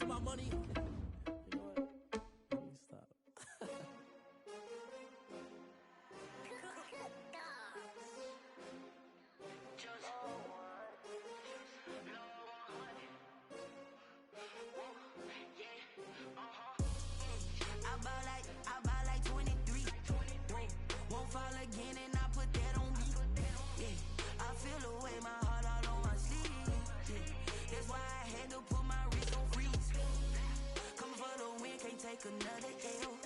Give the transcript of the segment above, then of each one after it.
my money. You know what? Let me stop. I buy like 23. Won't fall again and I put that on me. Yeah, I feel the way, my heart all on my sleeve. Yeah, that's why I had to put my wrist on freeze. Coming for the win, can't take another L.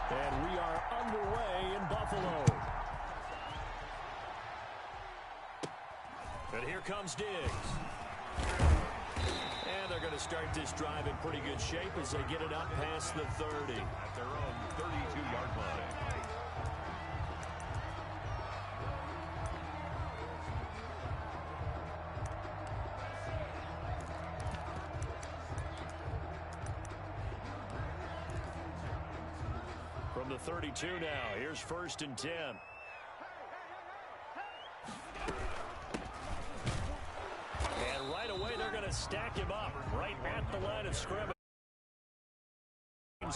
And we are underway in Buffalo. And here comes Diggs. And they're going to start this drive in pretty good shape as they get it up past the 30. At their own 32-yard line. From the 32 now, here's 1st and 10. And right away, they're going to stack him up right at the line of scrimmage.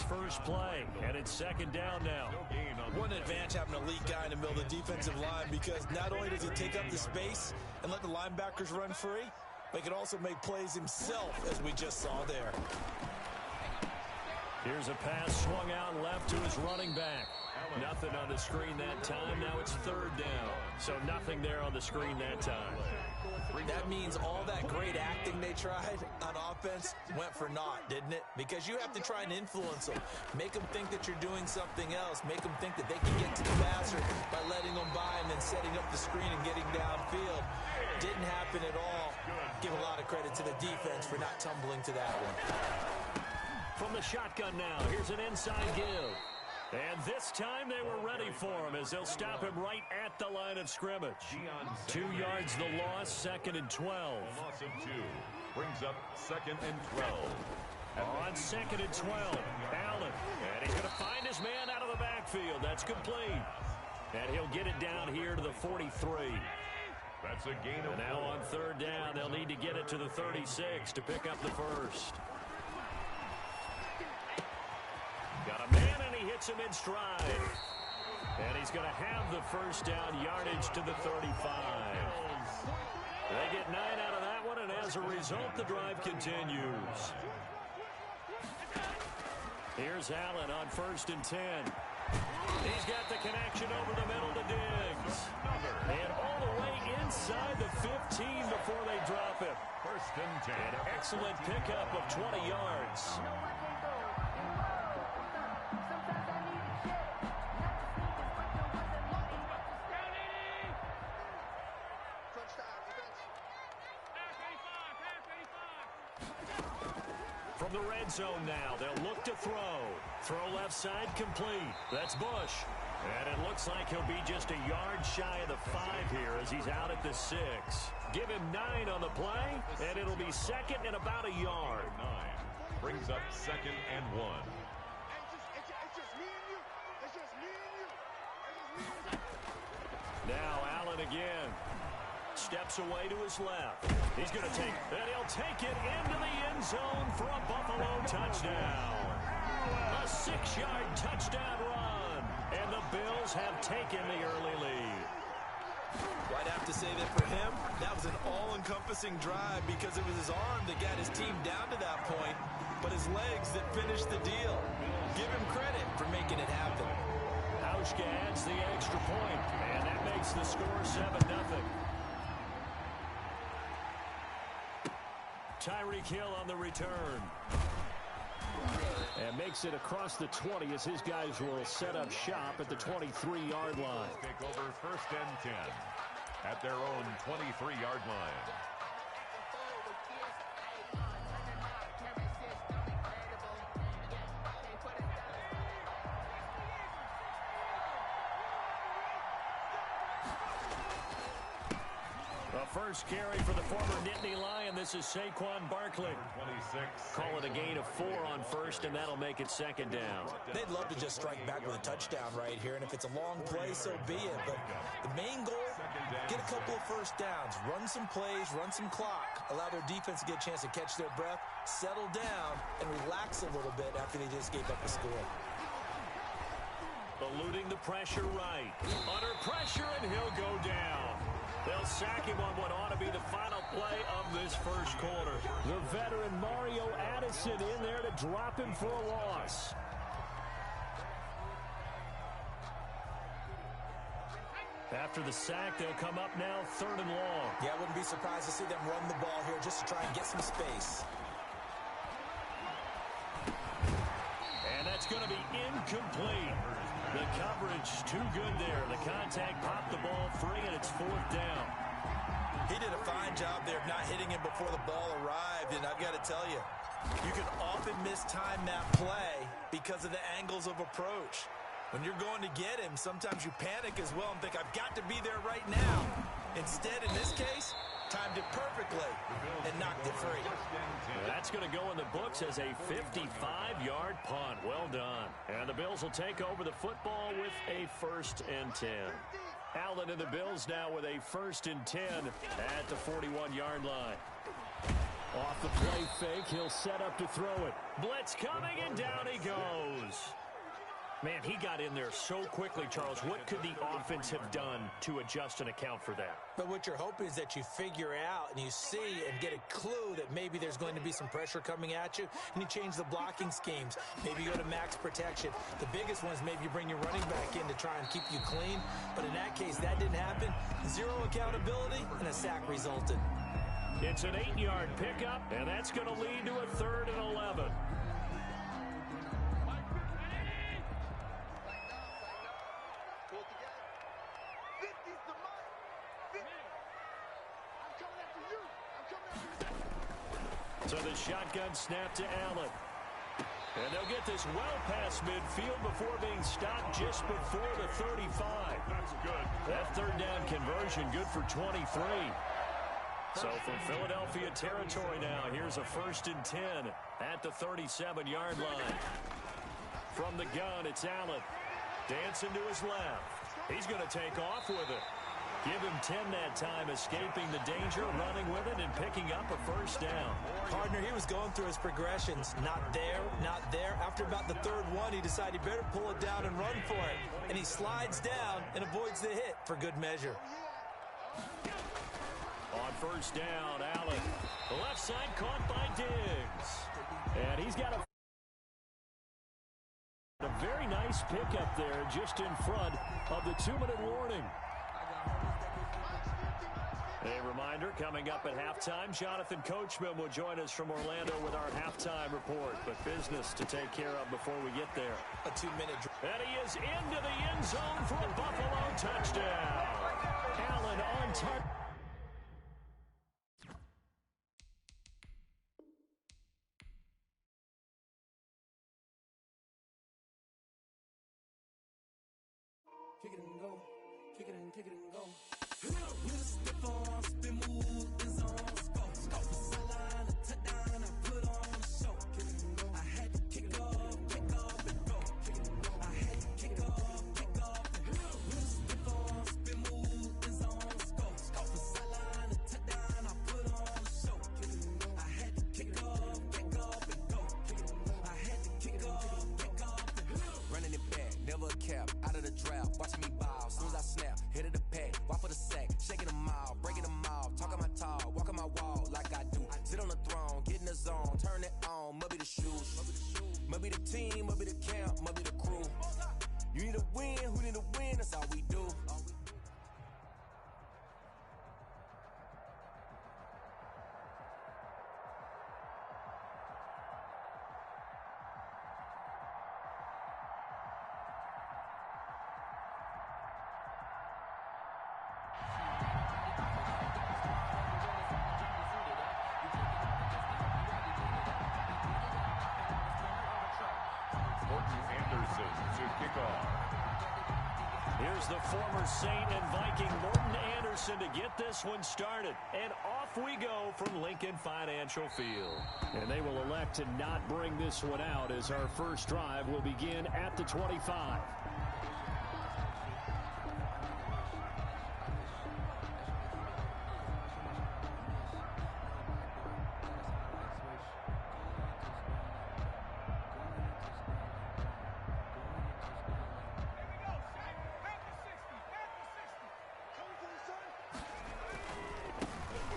First play, and it's 2nd down now. One advantage having an elite guy in the middle of the defensive line, because not only does he take up the space and let the linebackers run free, but he can also make plays himself, as we just saw there. Here's a pass swung out left to his running back. Nothing on the screen that time. Now it's 3rd down. So nothing there on the screen that time. That means all that great acting they tried on offense went for naught, didn't it? Because you have to try and influence them. Make them think that you're doing something else. Make them think that they can get to the passer by letting them by and then setting up the screen and getting downfield. Didn't happen at all. Give a lot of credit to the defense for not tumbling to that one. From the shotgun now, here's an inside give. And this time they were ready for him as they'll stop him right at the line of scrimmage. 2 yards the loss, 2nd and 12. A loss of 2 brings up 2nd and 12. On 2nd and 12, Allen. And he's going to find his man out of the backfield. That's complete. And he'll get it down here to the 43. That's a gain of 4. And now on 3rd down, they'll need to get it to the 36 to pick up the first. Got a man, and he hits him in stride. And he's going to have the first down yardage to the 35. They get 9 out of that one, and as a result, the drive continues. Here's Allen on 1st and 10. He's got the connection over the middle to Diggs. And all the way inside the 15 before they drop him. 1st and 10. An excellent pickup of 20 yards. From the red zone now, they'll look to throw. Throw left side complete. That's Bush. And it looks like he'll be just a yard shy of the 5 here as he's out at the 6. Give him 9 on the play, and it'll be 2nd and about a yard. 9 brings up 2nd and 1. Now Allen again. Steps away to his left. He's going to take, and he'll take it into the end zone for a Buffalo touchdown. A 6-yard touchdown run, and the Bills have taken the early lead. Well, I'd have to say that for him, that was an all-encompassing drive because it was his arm that got his team down to that point, but his legs that finished the deal. Give him credit for making it happen. Hauschka adds the extra point, and that makes the score 7-0. Tyreek Hill on the return. And makes it across the 20 as his guys will set up shop at the 23-yard line. Take over 1st and 10 at their own 23-yard line. first carry for the former Nittany Lion. This is Saquon Barkley. 26. Call it a gain of 4 on first, and that'll make it second down. They'd love to just strike back with a touchdown right here, and if it's a long play, so be it. But the main goal, get a couple of first downs, run some plays, run some clock, allow their defense to get a chance to catch their breath, settle down, and relax a little bit after they just gave up a score. Eluding the pressure right. Under pressure, and he'll go down. They'll sack him on what ought to be the final play of this first quarter. The veteran Mario Addison in there to drop him for a loss. After the sack, they'll come up now 3rd and long. Yeah, I wouldn't be surprised to see them run the ball here just to try and get some space. And that's going to be incomplete. The coverage too good there. The contact popped the ball free, and it's 4th down. He did a fine job there of not hitting him before the ball arrived, and I've got to tell you, you can often mistime that play because of the angles of approach. When you're going to get him, sometimes you panic as well and think, I've got to be there right now. Instead, in this case, timed it perfectly and knocked it free. That's going to go in the books as a 55-yard punt. Well done. And the Bills will take over the football with a 1st and 10. Allen and the Bills now with a 1st and 10 at the 41-yard line. Off the play fake, he'll set up to throw it. Blitz coming, and down he goes. Man, he got in there so quickly, Charles. What could the offense have done to adjust and account for that? But what you're hoping is that you figure out and you see and get a clue that maybe there's going to be some pressure coming at you, and you change the blocking schemes. Maybe you go to max protection. The biggest one is maybe you bring your running back in to try and keep you clean. But in that case, that didn't happen. 0 accountability, and a sack resulted. It's an 8-yard pickup, and that's going to lead to a 3rd and 11. So the shotgun snap to Allen. And they'll get this well past midfield before being stopped just before the 35. That's good. That 3rd down conversion good for 23. So from Philadelphia territory now, here's a 1st and 10 at the 37-yard line. From the gun, it's Allen. Dancing to his left. He's going to take off with it. Give him 10 that time, escaping the danger, running with it, and picking up a 1st down. Partner, he was going through his progressions. Not there, not there. After about the 3rd one, he decided he better pull it down and run for it. And he slides down and avoids the hit for good measure. On 1st down, Allen. The left side caught by Diggs. And he's got a very nice pickup there just in front of the 2-minute warning. A reminder, coming up at halftime, Jonathan Coachman will join us from Orlando with our halftime report. But business to take care of before we get there. A 2-minute drive. And he is into the end zone for a Buffalo touchdown. Allen on target. Kick it and go. Kick it and go. Out of the draft, watching me ball. Soon as I snap, hit of the pack, walk for the sack, shaking them all, breaking them all, talking my tall, walking my wall like I do. Sit on the throne, get in the zone, turn it on, must be the shoes, must be the team, must be the camp, must be the crew. You need a win, who need a win? That's all we do. Here's the former Saint and Viking Morton Anderson to get this one started. And off we go from Lincoln Financial Field. And they will elect to not bring this one out as our first drive will begin at the 25.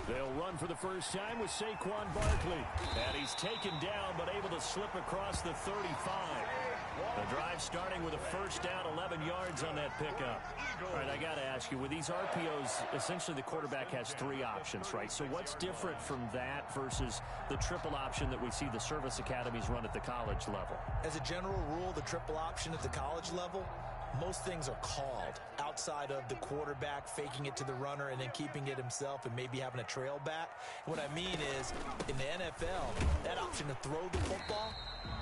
They'll run for the first time with Saquon Barkley. And he's taken down but able to slip across the 35. The drive starting with a first down, 11 yards on that pickup. All right, I got to ask you, with these RPOs, essentially the quarterback has three options, right? So what's different from that versus the triple option that we see the service academies run at the college level? As a general rule, the triple option at the college level, most things are called outside of the quarterback faking it to the runner and then keeping it himself and maybe having a trail back. What I mean is, in the NFL, that option to throw the football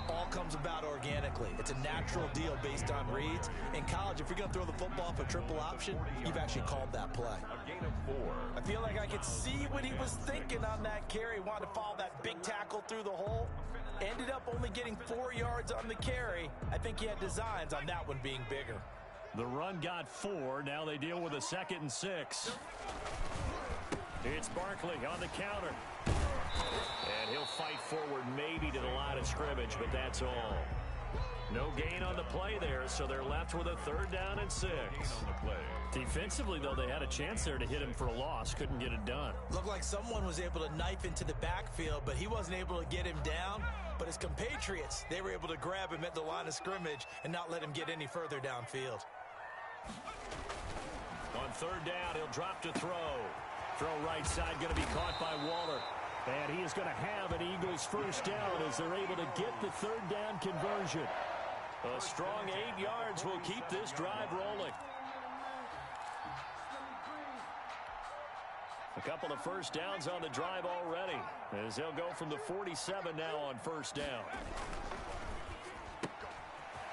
all comes about organically. It's a natural deal based on reads. In college, if you're going to throw the football for triple option, you've actually called that play. A gain of 4. I feel like I could see what he was thinking on that carry. Wanted to follow that big tackle through the hole. Ended up only getting 4 yards on the carry. I think he had designs on that one being bigger. The run got 4. Now they deal with a 2nd and 6. It's Barkley on the counter. And he'll fight forward maybe to the line of scrimmage, but that's all. No gain on the play there, so they're left with a 3rd down and 6. Defensively, though, they had a chance there to hit him for a loss. Couldn't get it done. Looked like someone was able to knife into the backfield, but he wasn't able to get him down. But his compatriots, they were able to grab him at the line of scrimmage and not let him get any further downfield. On 3rd down, he'll drop to throw. Throw right side, going to be caught by Waller. And he is going to have an Eagles first down as they're able to get the 3rd down conversion. A strong 8 yards will keep this drive rolling. A couple of first downs on the drive already, as they'll go from the 47 now on 1st down.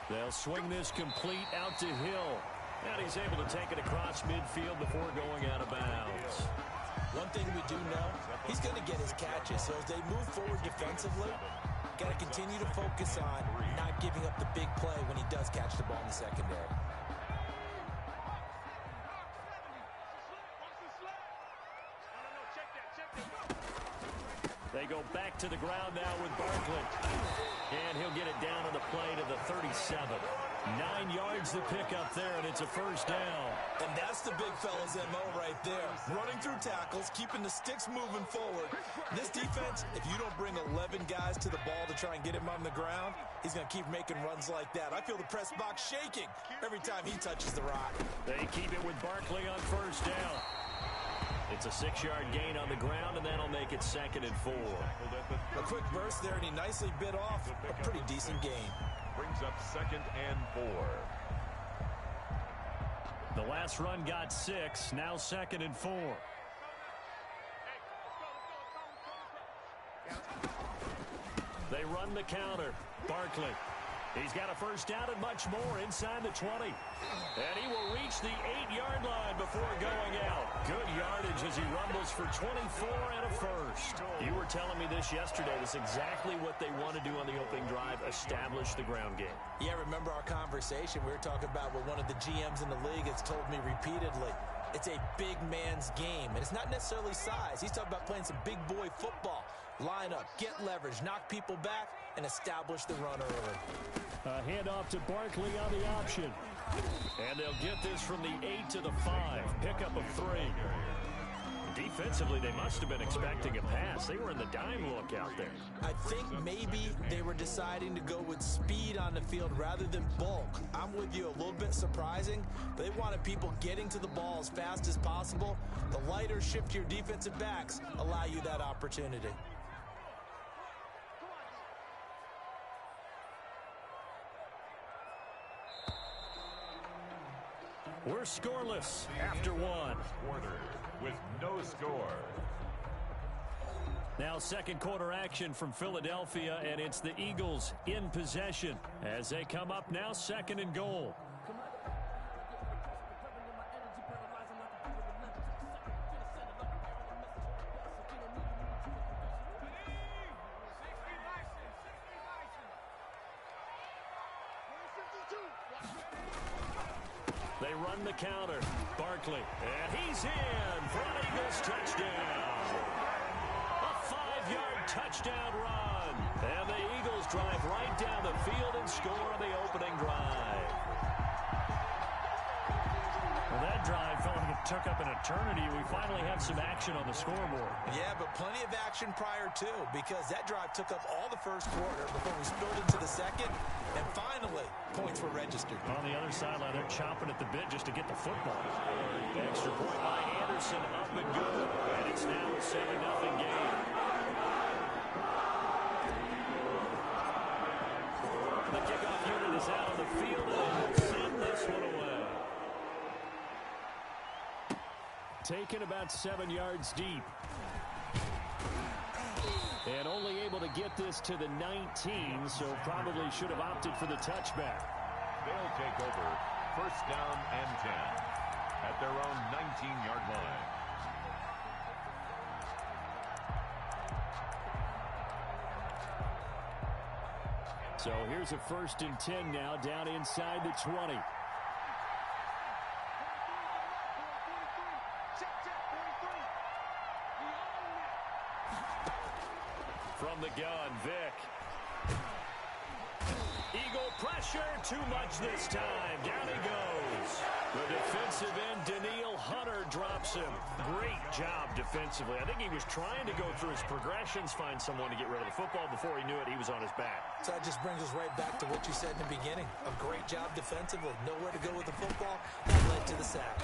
They'll swing this complete out to Hill. And he's able to take it across midfield before going out of bounds. One thing we do know, he's going to get his catches. So as they move forward defensively, got to continue to focus on not giving up the big play when he does catch the ball in the secondary. They go back to the ground now with Barkley. And he'll get it down on the play to the 37. 9 yards to pick up there, and it's a first down. And that's the big fella's MO right there. Running through tackles, keeping the sticks moving forward. This defense, if you don't bring 11 guys to the ball to try and get him on the ground, he's going to keep making runs like that. I feel the press box shaking every time he touches the rock. They keep it with Barkley on first down. It's a 6-yard gain on the ground, and that'll make it 2nd and 4. A quick burst there, and he nicely bit off a pretty decent gain. Brings up 2nd and 4. The last run got 6, now 2nd and 4. They run the counter. Barkley. He's got a first down and much more inside the 20. And he will reach the 8-yard line before going out. Good yardage as he rumbles for 24 and a first. You were telling me this yesterday. This is exactly what they want to do on the opening drive, establish the ground game. Yeah, remember our conversation? We were talking about what one of the GMs in the league has told me repeatedly. It's a big man's game, and it's not necessarily size. He's talking about playing some big boy football. Line up, get leverage, knock people back, and establish the run early. A handoff to Barkley on the option. And they'll get this from the 8 to the 5. Pickup of 3. Defensively, they must have been expecting a pass. They were in the dime look out there. I think maybe they were deciding to go with speed on the field rather than bulk. I'm with you, a little bit surprising. But they wanted people getting to the ball as fast as possible. The lighter, shiftier defensive backs allow you that opportunity. We're scoreless after 1. Quarter with no score. Now 2nd quarter action from Philadelphia, and it's the Eagles in possession as they come up now 2nd and goal. They run the counter. Barkley. And he's in for an Eagles touchdown. A 5-yard touchdown run. And the Eagles drive right down the field and score on the opening drive. Well, that drive felt like it took up an eternity. We finally have some action on the scoreboard. Yeah, but plenty of action prior to, because that drive took up all the first quarter before we spilled into the second, and finally, points were registered. On the other sideline, they're chomping at the bit just to get the football. Extra point by Anderson, up and good. And it's now a 7-0 game. The kickoff unit is out on the field, and they'll send this one away. Taken about 7 yards deep. And only able to get this to the 19, so probably should have opted for the touchback. They'll take over 1st down and 10 at their own 19-yard line. So here's a 1st and 10 now, down inside the 20. From the gun, Vick. Eagle pressure, too much this time. Down he goes. The defensive end, Daniil Hunter, drops him. Great job defensively. I think he was trying to go through his progressions, find someone to get rid of the football. Before he knew it, he was on his back. So that just brings us right back to what you said in the beginning. A great job defensively. Nowhere to go with the football. That led to the sack.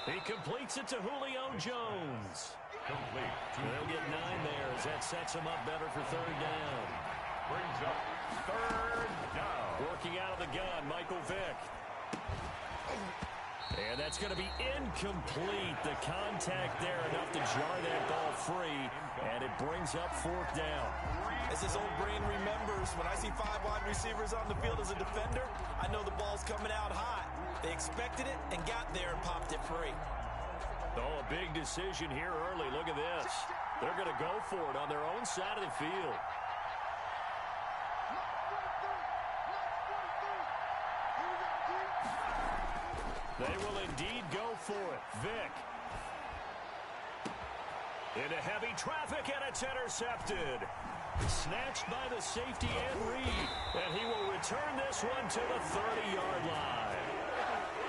He completes it to Julio Jones. Complete. They'll get 9 there as that sets him up better for 3rd down. Brings up 3rd down. Working out of the gun, Michael Vick. And that's going to be incomplete. The contact there enough to jar that ball free, and it brings up 4th down. As his old brain remembers, when I see 5 wide receivers on the field as a defender, I know the ball's coming out hot. They expected it and got there and popped it free. Oh, a big decision here early. Look at this. They're going to go for it on their own side of the field. They will indeed go for it. Vick. Into heavy traffic, and it's intercepted. Snatched by the safety and Reed. And he will return this one to the 30-yard line.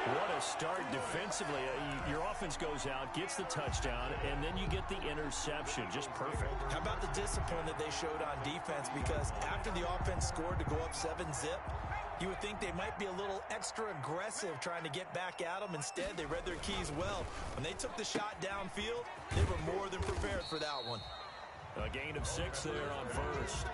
What a start defensively. Your offense goes out, gets the touchdown, and then you get the interception. Just perfect. How about the discipline that they showed on defense? Because after the offense scored to go up 7-zip, you would think they might be a little extra aggressive trying to get back at them. Instead, they read their keys well. When they took the shot downfield, they were more than prepared for that one. A gain of 6 there on 1st.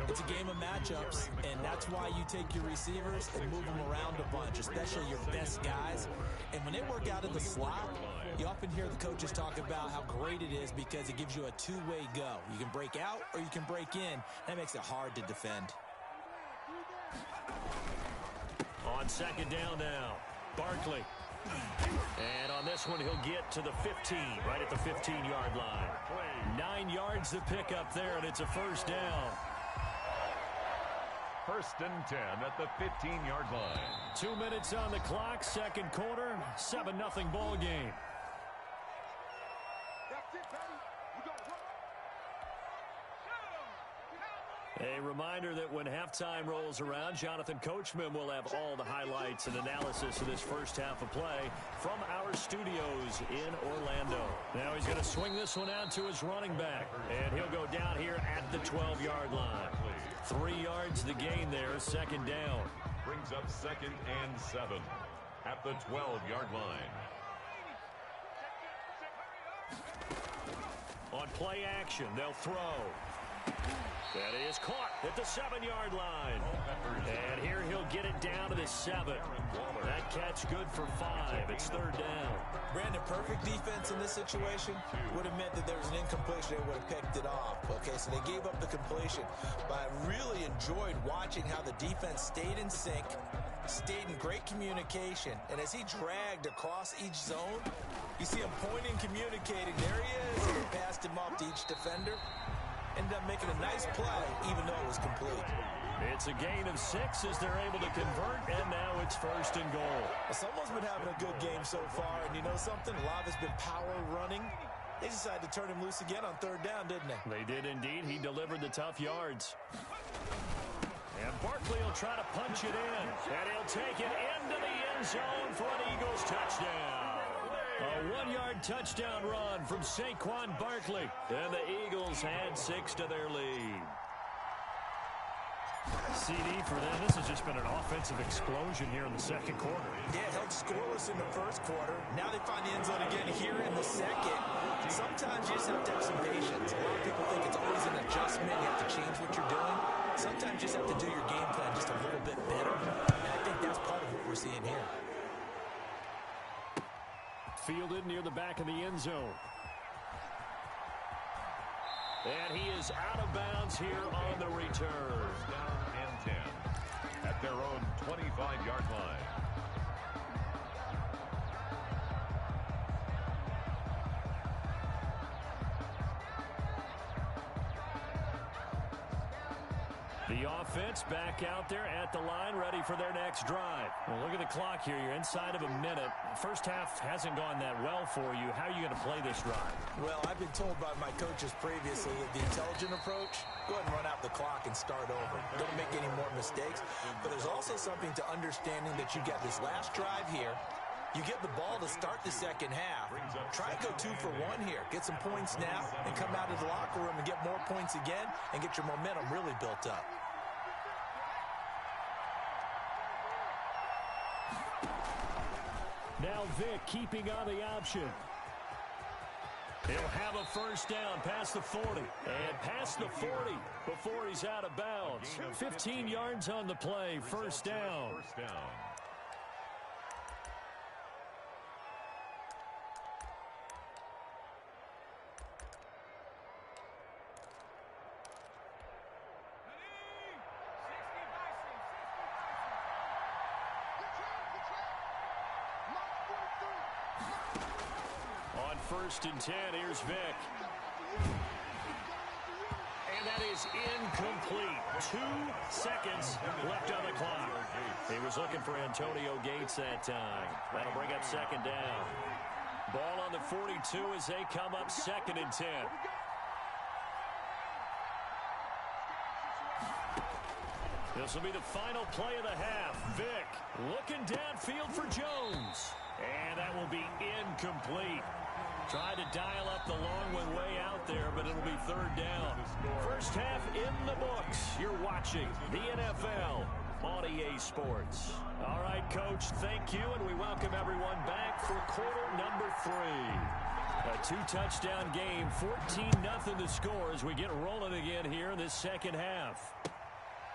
It's a game of matchups, and that's why you take your receivers and move them around a bunch, especially your best guys. And when they work out in the slot, you often hear the coaches talk about how great it is because it gives you a two-way go. You can break out or you can break in. That makes it hard to defend. On 2nd down now, Barkley. And on this one, he'll get to the 15, right at the 15-yard line. 9 yards to pick up there, and it's a 1st down. 1st and 10 at the 15-yard line. 2 minutes on the clock, 2nd quarter, 7-0 ball game. A reminder that when halftime rolls around, Jonathan Coachman will have all the highlights and analysis of this first half of play from our studios in Orlando. Now he's going to swing this one out to his running back, and he'll go down here at the 12-yard line. 3 yards the gain there, 2nd down. Brings up 2nd and 7 at the 12-yard line. On play action, they'll throw. That is caught at the 7-yard line. And here he'll get it down to the 7. That catch good for 5. It's 3rd down. Brandon, perfect defense in this situation would have meant that there was an incompletion. They would have picked it off. Okay, so they gave up the completion. But I really enjoyed watching how the defense stayed in sync, stayed in great communication. And as he dragged across each zone, you see him pointing, communicating. There he is. He passed him off to each defender. ended up making a nice play, even though it was complete. It's a gain of 6 as they're able to convert, and now it's 1st and goal. Well, someone's been having a good game so far, and you know something? A lot of it's been power running. They decided to turn him loose again on 3rd down, didn't they? They did indeed. He delivered the tough yards. And Barkley will try to punch it in, and he'll take it into the end zone for an Eagles touchdown. A 1-yard touchdown run from Saquon Barkley, and the Eagles add 6 to their lead. CD for them, this has just been an offensive explosion here in the 2nd quarter. Yeah, held scoreless in the 1st quarter. Now they find the end zone again here in the 2nd. Sometimes you just have to have some patience. A lot of people think it's always an adjustment. You have to change what you're doing. Sometimes you just have to do your game plan just a little bit better. And I think that's part of what we're seeing here. Fielded near the back of the end zone. And he is out of bounds here on the return. Down and 10 at their own 25-yard line. The offense back out there at the line, ready for their next drive. Well, look at the clock here. You're inside of a minute. First half hasn't gone that well for you. How are you going to play this drive? Well, I've been told by my coaches previously that the intelligent approach, go ahead and run out the clock and start over. Don't make any more mistakes. But there's also something to understanding that you get this last drive here. You get the ball to start the 2nd half. Try to go 2 for 1 here. Get some points now and come out of the locker room and get more points again and get your momentum really built up. Now Vick keeping on the option. He'll have a 1st down past the 40. And past the 40 before he's out of bounds. 15 yards on the play, 1st down. On 1st and 10, here's Vick. And that is incomplete. 2 seconds left on the clock. He was looking for Antonio Gates that time. That'll bring up 2nd down. Ball on the 42 as they come up 2nd and 10. This will be the final play of the half. Vick looking downfield for Jones. And that will be incomplete. Tried to dial up the long one way out there, but it'll be 3rd down. First half in the books. You're watching the NFL on EA Sports. All right, Coach, thank you, and we welcome everyone back for quarter number 3. A 2-touchdown game, 14-0 the score as we get rolling again here in this 2nd half.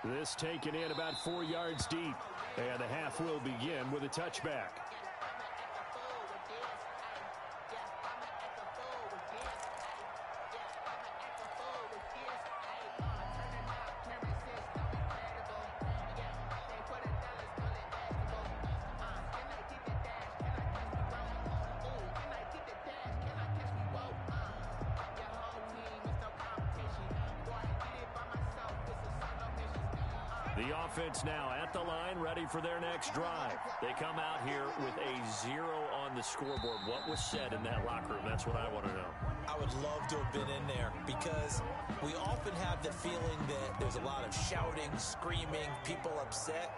This taken in about 4 yards deep. And the half will begin with a touchback. The offense now at the line, ready for their next drive. They come out here with a 0 on the scoreboard. What was said in that locker room? That's what I want to know. I would love to have been in there because we often have the feeling that there's a lot of shouting, screaming, people upset.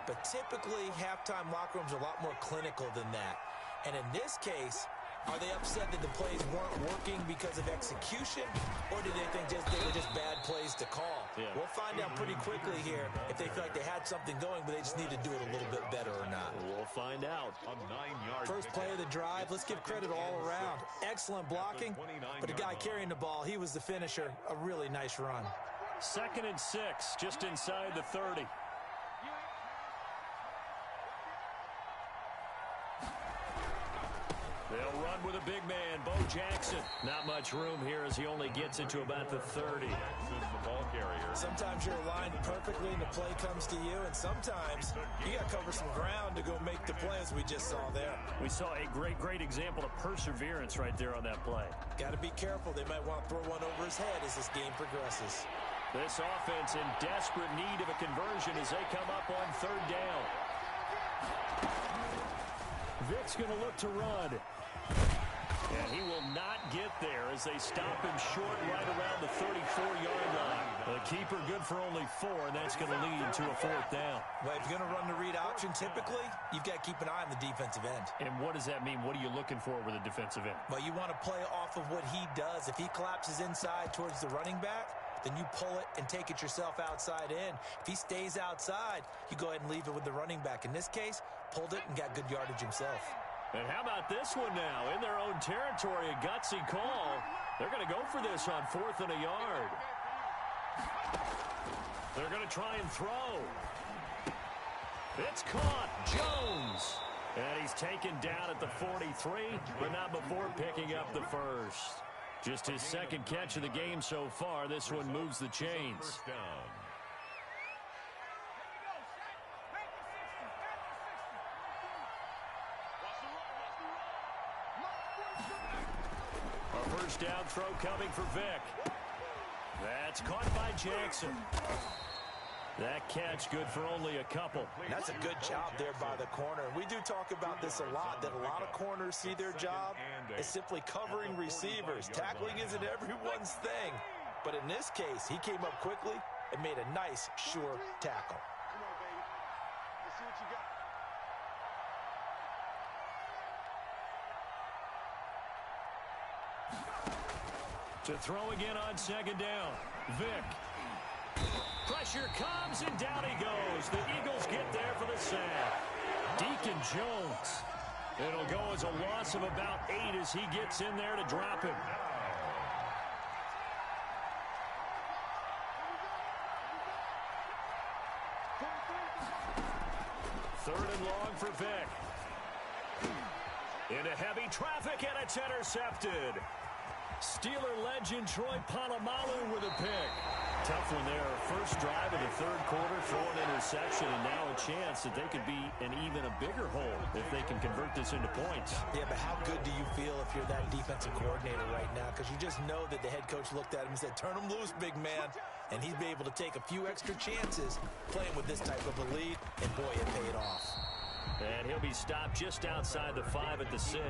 But typically, halftime locker rooms are a lot more clinical than that. And in this case, are they upset that the plays weren't working because of execution, or do they think they were just bad plays to call? Yeah. We'll find out pretty quickly here if they feel like they had something going, but they just need to do it a little bit better or not. We'll find out. A 9-yard First play of the drive, let's give credit all around. Excellent blocking, but the guy carrying the ball, he was the finisher. A really nice run. 2nd and 6, just inside the 30. They'll run with a big man, Bo Jackson. Not much room here as he only gets into about the 30. Jackson's the ball carrier Sometimes you're aligned perfectly and the play comes to you, and sometimes you got to cover some ground to go make the play, as we just saw there. We saw a great example of perseverance right there on that play. Got to be careful. They might want to throw one over his head as this game progresses. This offense in desperate need of a conversion as they come up on third down. Vic's going to look to run. And he will not get there as they stop him short right around the 34-yard line. The keeper good for only 4, and that's going to lead to a 4th down. Well, if you're going to run the read option, typically, you've got to keep an eye on the defensive end. And what does that mean? What are you looking for with a defensive end? Well, you want to play off of what he does. If he collapses inside towards the running back, then you pull it and take it yourself outside in. If he stays outside, you go ahead and leave it with the running back. In this case, pulled it and got good yardage himself. And how about this one now? In their own territory, a gutsy call. They're going to go for this on 4th and a yard. They're going to try and throw. It's caught. Jones. And he's taken down at the 43, but not before picking up the first. Just his second catch of the game so far. This one moves the chains. First down. A first down throw coming for Vic. That's caught by Jackson. That catch good for only a couple. That's a good job there by the corner. We do talk about this a lot, that a lot of corners see their job as simply covering receivers. Tackling isn't everyone's thing. But in this case, he came up quickly and made a nice, sure tackle. Come on, baby. Let's see what you got. To throw again on second down. Vic. Pressure comes, and down he goes. The Eagles get there for the sack. Deacon Jones. It'll go as a loss of about 8 as he gets in there to drop him. Third and long for Vic. Into heavy traffic, and it's intercepted. Steeler legend Troy Polamalu with a pick. Tough one there. First drive of the third quarter, throw an interception, and now a chance that they could be in even a bigger hole if they can convert this into points. Yeah, but how good do you feel if you're that defensive coordinator right now? Because you just know that the head coach looked at him and said, turn him loose, big man. And he's been able to take a few extra chances playing with this type of a lead, and boy, it paid off. And he'll be stopped just outside the 5 at the 6.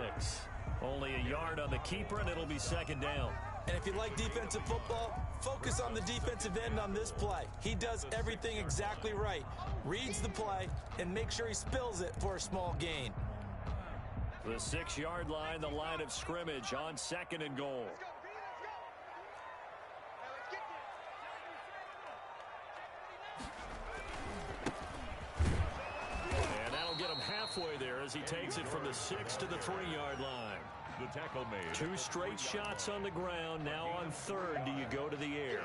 Only a yard on the keeper, and it'll be second down. And if you like defensive football, focus on the defensive end on this play. He does everything exactly right. Reads the play and make sure he spills it for a small gain. The 6-yard line, the line of scrimmage on second and goal. And that'll get him halfway there as he takes it from the 6 to the 3-yard line. The tackle made. 2 straight shots on the ground. Now on third, do you go to the air?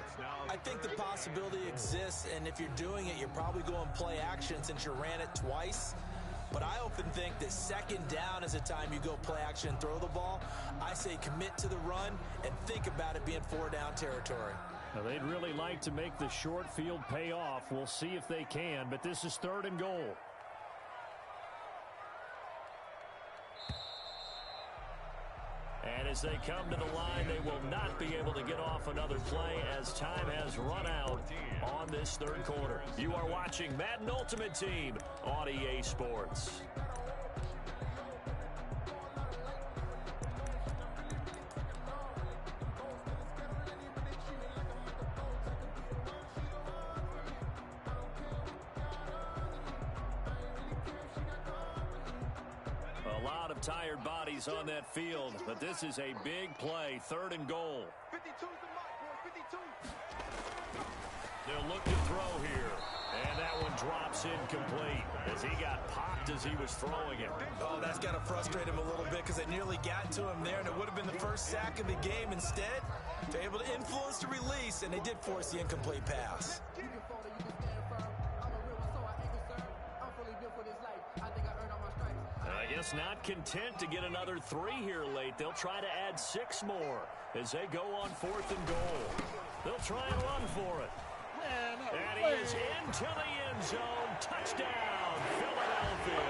I think the possibility exists, and if you're doing it, you're probably going play action since you ran it twice. But I often think that second down is the time you go play action and throw the ball. I say commit to the run and think about it being 4-down territory. Now, they'd really like to make the short field pay off. We'll see if they can, but this is third and goal. And as they come to the line, they will not be able to get off another play as time has run out on this third quarter. You are watching Madden Ultimate Team on EA Sports. A lot of tired bodies on that field, but this is a big play, third and goal. 52's the mark, boy, 52. They'll look to throw here, and that one drops incomplete as he got popped as he was throwing it. Oh, that's got to frustrate him a little bit because they nearly got to him there, and it would have been the first sack of the game. Instead, they're able to influence the release, and they did force the incomplete pass. I guess not content to get another 3 here late. They'll try to add 6 more as they go on 4th and goal. They'll try and run for it. into the end zone. Touchdown, Philadelphia.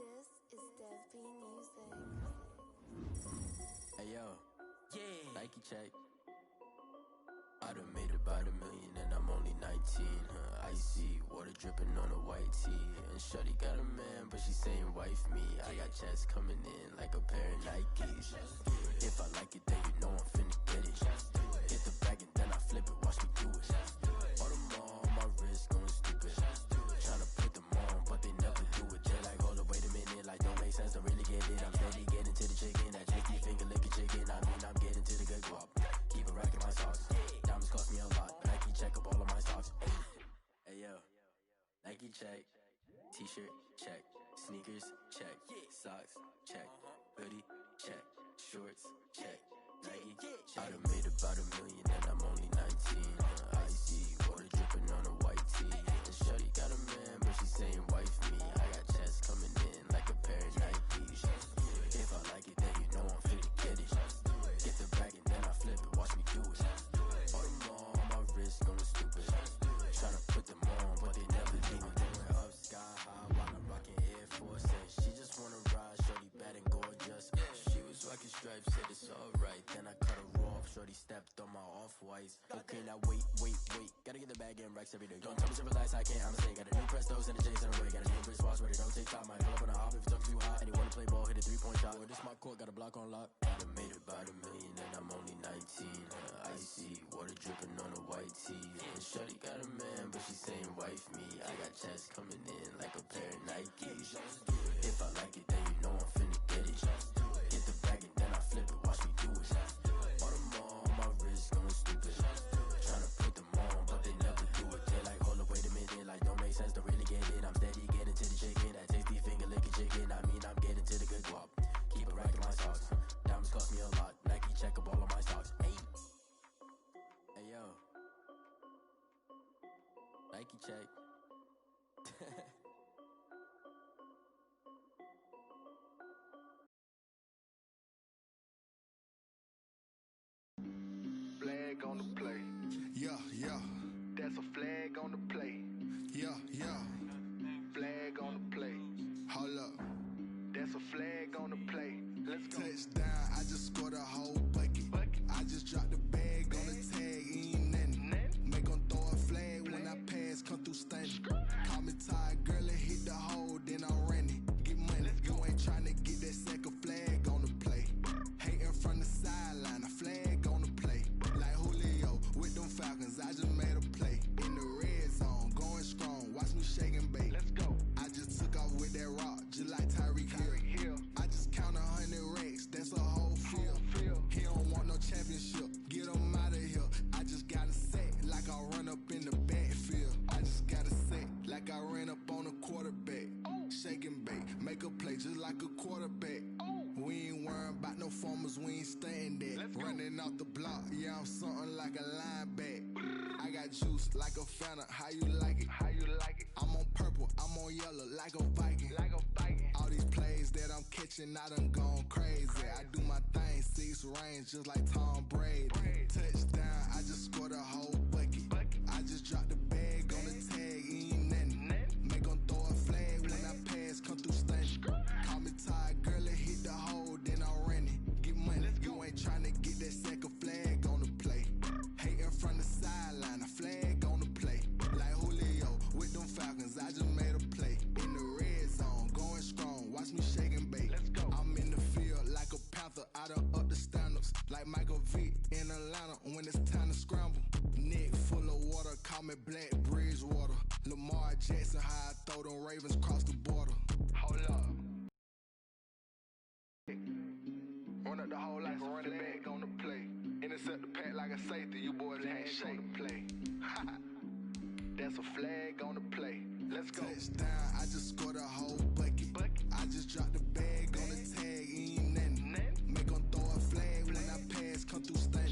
This is Dev B Music. Hey yo, yeah, Nike check. I done made about $1 million and I'm only 19. Icy water dripping on a white tee. And shorty got a man, but she saying wife me. I got checks coming in like a pair of Nikes. If I like it, then you know I'm finna get it. Get the bag and then I flip it, watch me do it. All them all on my wrist going stupid. Tryna put them on, but they never do it. They're like, hold up, wait a minute, like don't make sense, don't really get it. I'm steady getting to the chicken, that tasty finger licking chicken. I mean, I'm getting to the good guap. Keep it racking my socks. Diamonds cost me a lot, but Nike check up all of my stocks. Hey yo, Nike check. T-shirt check. Sneakers check. Socks check. Hoodie check. Shorts check. Nike check. I done made about $1 million and I'm only 19. Icy water dripping on a white tee. And shorty got a man, but she saying wife me. I got checks coming in like a pair of Nikes. If I like it, then you know I'm finna get it. Get the bag and then I flip it, watch me do it. All them all on my wrist going stupid. Tryna put them on, but they never do it. Going up sky high while I'm rocking Air Force. And she just wanna ride, shorty bad and gorgeous. She was rocking stripes, said it's alright. Then I cut her off, shorty stepped on my off-whites. Okay, now wait. Gotta get the bag and racks every day. Don't tell me to relax, I can't, I'm saying. Got a new Prestos and a J's in the way. Got a new wristwatch where they don't take time. Might pull up on a hop if it's up too high. And he wanna play ball, hit a 3-point shot. Well, this my court, got a block on lock. I done made about $1 million and I'm only 19. Icy water dripping on a white tee. And shorty got a man, but she saying wife me. I got checks coming in like a pair of Nikes. If I like it, then you know I'm finna get it. Get the bag and then I flip it, watch me do it. All them all on my wrist going stupid. Tryna put them on, but they never do it. They're like, hold up, wait a minute, like don't make sense, don't really get it. I'm steady getting to the chicken, that tasty finger licking chicken. I mean, I'm getting to the good guap. Keep it racking my socks. Diamonds cost me a lot. Nike check up all of my stocks. Hey yo, Nike check. Flag on the play. Yeah. That's a flag on the play. Yeah. Flag on the play. Hold up. That's a flag on the play. Let's go. Touchdown, I just scored a whole bucket. I just dropped the bag on the tag, ain't nothing. Make 'em throw a flag when I pass, come through stunning. Call me tired, girl, and hit the hole, then I'm running. Get money, you ain't tryna get that second flag on the play. Hating from the sideline, a flag on the play. Like Julio with them Falcons, I just made a play. In the red zone, going strong, watch me shake and bake. Let's go. I just took off with that rock, just like Tyreek Hill. I just count 100 racks, that's a whole field. He don't want no championship, get him out of here. I just got a set, like I run up in the backfield. I just got a set, like I ran up on a quarterback. Shake and bake, make a play just like a quarterback. We ain't worrying about no formers, we ain't staying there. Running off the block, yeah, I'm something like a lineback. I got juice like a Fanta, how you like it? I'm on purple, I'm on yellow, like a Viking. All these plays that I'm catching, I done gone crazy. I do my thing, 6 range, just like Tom Brady. Touchdown, I just scored a whole bucket. I just dropped the bag on the tag, ain't nothing. Make 'em throw a flag when I pass, come through stunning. Call me tired, girl, and hit the hole, then I'm running. Get money, you ain't tryna get that second flag on the play. Hating from the sideline, a flag on the play. Like Julio with them Falcons, I just made a play. In the red zone, going strong, watch me shake and bake. I'm in the field like a panther, I done up the standards. Like Michael Vick in Atlanta when it's time to scramble. Neck full of water, call me Black Bridgewater. Lamar Jackson, how I throw them Ravens cross the border. Hold up. Run up the whole like a running back on the play. Intercept the pack like a safety, you boys ain't shake the play. That's a flag on the play. Let's go. Touchdown, I just scored a whole bucket. I just dropped the bag on the tag, ain't nothing. Make 'em throw a flag when I pass, come through stunning.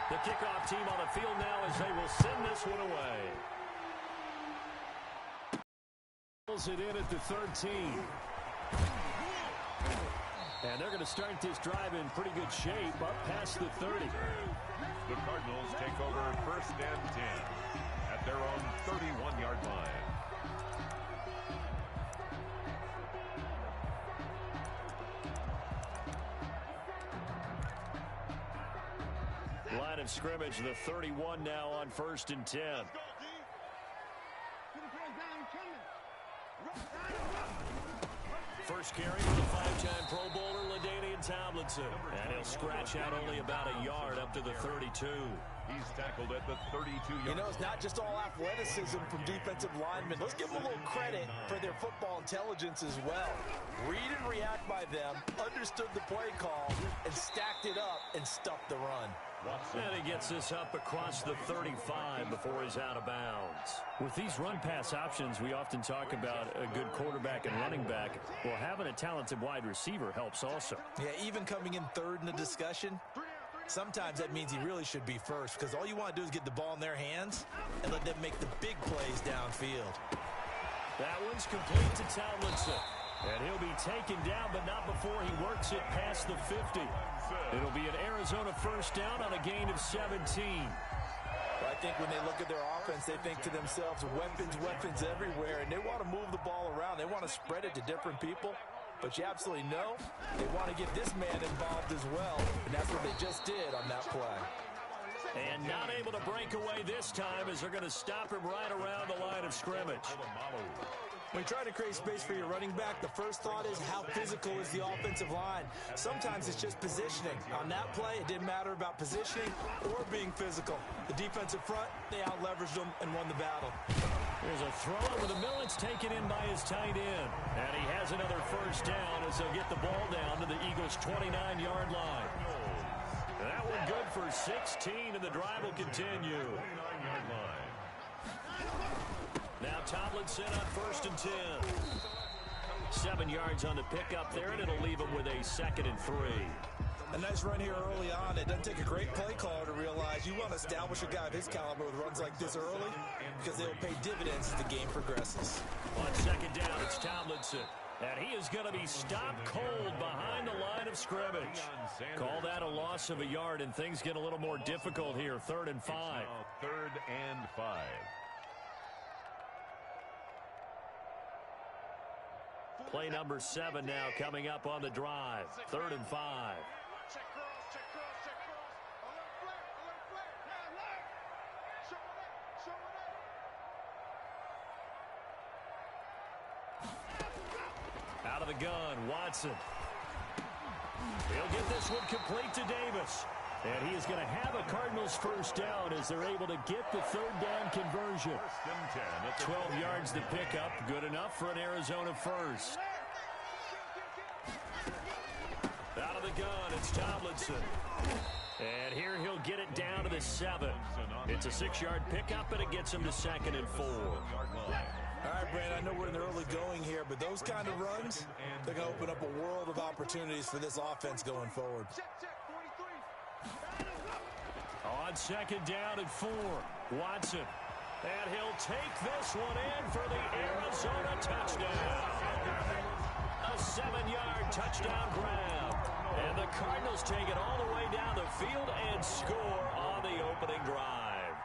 The kickoff team on the field now as they will send this one away. Pulls it in at the 13. And they're going to start this drive in pretty good shape up past the 30. The Cardinals take over 1st and 10 at their own 31-yard line. Line of scrimmage, the 31 now on 1st and 10. First carry for the 5-time Pro Bowler, LaDainian Tomlinson. And he'll scratch out only about a yard up to the 32. He's tackled at the 32-yard. You know, it's not just all athleticism from defensive linemen. Let's give them a little credit for their football intelligence as well. Read and react by them, understood the play call, and stacked it up and stuffed the run. And he gets this up across the 35 before he's out of bounds. With these run-pass options, we often talk about a good quarterback and running back. Well, having a talented wide receiver helps also. Yeah, even coming in third in the discussion, sometimes that means he really should be first, because all you want to do is get the ball in their hands and let them make the big plays downfield. That one's complete to Tomlinson. And he'll be taken down, but not before he works it past the 50. It'll be an Arizona first down on a gain of 17. I think when they look at their offense, they think to themselves, weapons everywhere, and they want to move the ball around. They want to spread it to different people. But you absolutely know they want to get this man involved as well, and that's what they just did on that play. And not able to break away this time as they're going to stop him right around the line of scrimmage. When you try to create space for your running back, the first thought is how physical is the offensive line. Sometimes it's just positioning. On that play, it didn't matter about positioning or being physical. The defensive front, they out-leveraged them and won the battle. There's a throw over the middle. It's taken in by his tight end. And he has another first down as they'll get the ball down to the Eagles' 29-yard line. That one good for 16, and the drive will continue. 29-yard line. Now Tomlinson on 1st and 10. 7 yards on the pickup there, and it'll leave him with a 2nd and 3. A nice run here early on. It doesn't take a great play caller to realize you want to establish a guy of his caliber with runs like this early because they'll pay dividends as the game progresses. On 2nd down, it's Tomlinson. And he is going to be stopped cold behind the line of scrimmage. Call that a loss of a yard, and things get a little more difficult here. 3rd and 5. 3rd and 5. Play number 7 now coming up on the drive. 3rd and 5. Out of the gun, Watson. He'll get this one complete to Davis. And he is going to have a Cardinals first down as they're able to get the 3rd down conversion. 12 yards to pick up. Good enough for an Arizona first. Out of the gun, it's Tomlinson. And here he'll get it down to the 7. It's a 6-yard pickup, and it gets him to 2nd and 4. All right, Brandon, I know we're in the early going here, but those kind of runs, they're going to open up a world of opportunities for this offense going forward. On 2nd down and 4, Watson. And he'll take this one in for the Arizona touchdown. A 7-yard touchdown grab. And the Cardinals take it all the way down the field and score on the opening drive.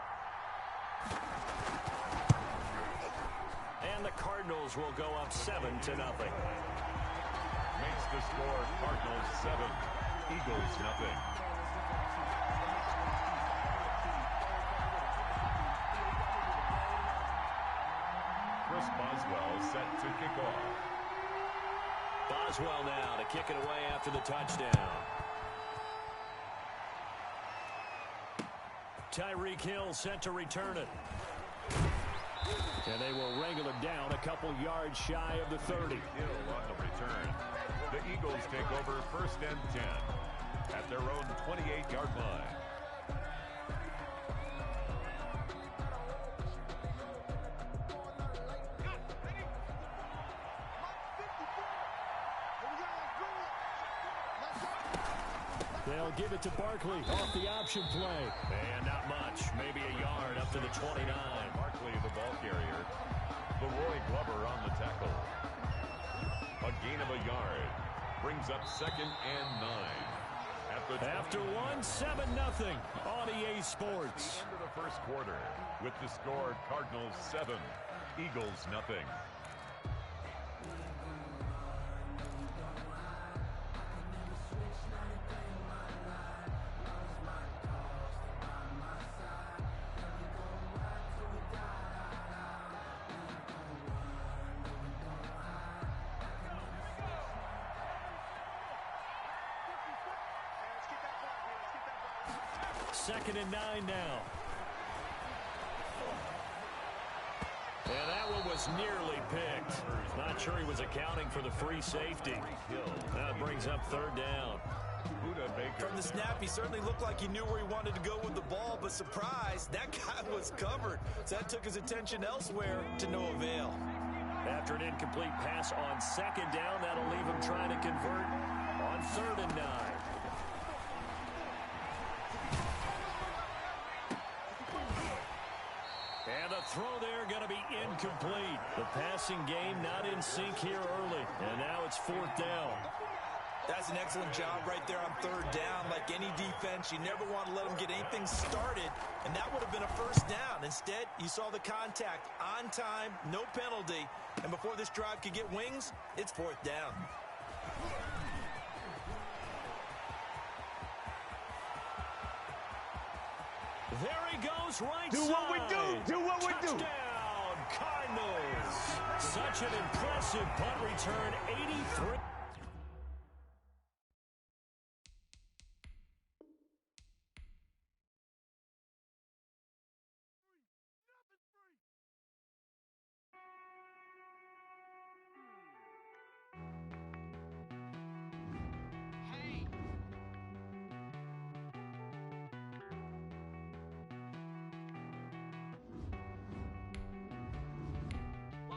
And the Cardinals will go up 7-0. Makes the score Cardinals 7, Eagles nothing. Chris Boswell set to kick off. Boswell now to kick it away after the touchdown. Tyreek Hill set to return it. And they will wrangle him down a couple yards shy of the 30. Hill on the return. The Eagles take over 1st and 10 at their own 28-yard line. They'll give it to Barkley off the option play. And not much. Maybe a yard up to the 29. Barkley, the ball carrier. Leroy Glover on the tackle. A gain of a yard. Brings up 2nd and 9. After 1, 7-0 on EA Sports. At the end of the first quarter with the score Cardinals 7, Eagles nothing. Second and 9 now. And that one was nearly picked. Not sure he was accounting for the free safety. That brings up 3rd down. From the snap, he certainly looked like he knew where he wanted to go with the ball, but surprise, that guy was covered. So that took his attention elsewhere to no avail. After an incomplete pass on 2nd down, that'll leave him trying to convert on 3rd and 9. And the throw there going to be incomplete. The passing game not in sync here early. And now it's 4th down. That's an excellent job right there on 3rd down. Like any defense, you never want to let them get anything started. And that would have been a 1st down. Instead, you saw the contact on time, no penalty. And before this drive could get wings, it's 4th down. There he goes, right do side. What we do. Do what we do. Touchdown, Cardinals. Such an impressive punt return, 83.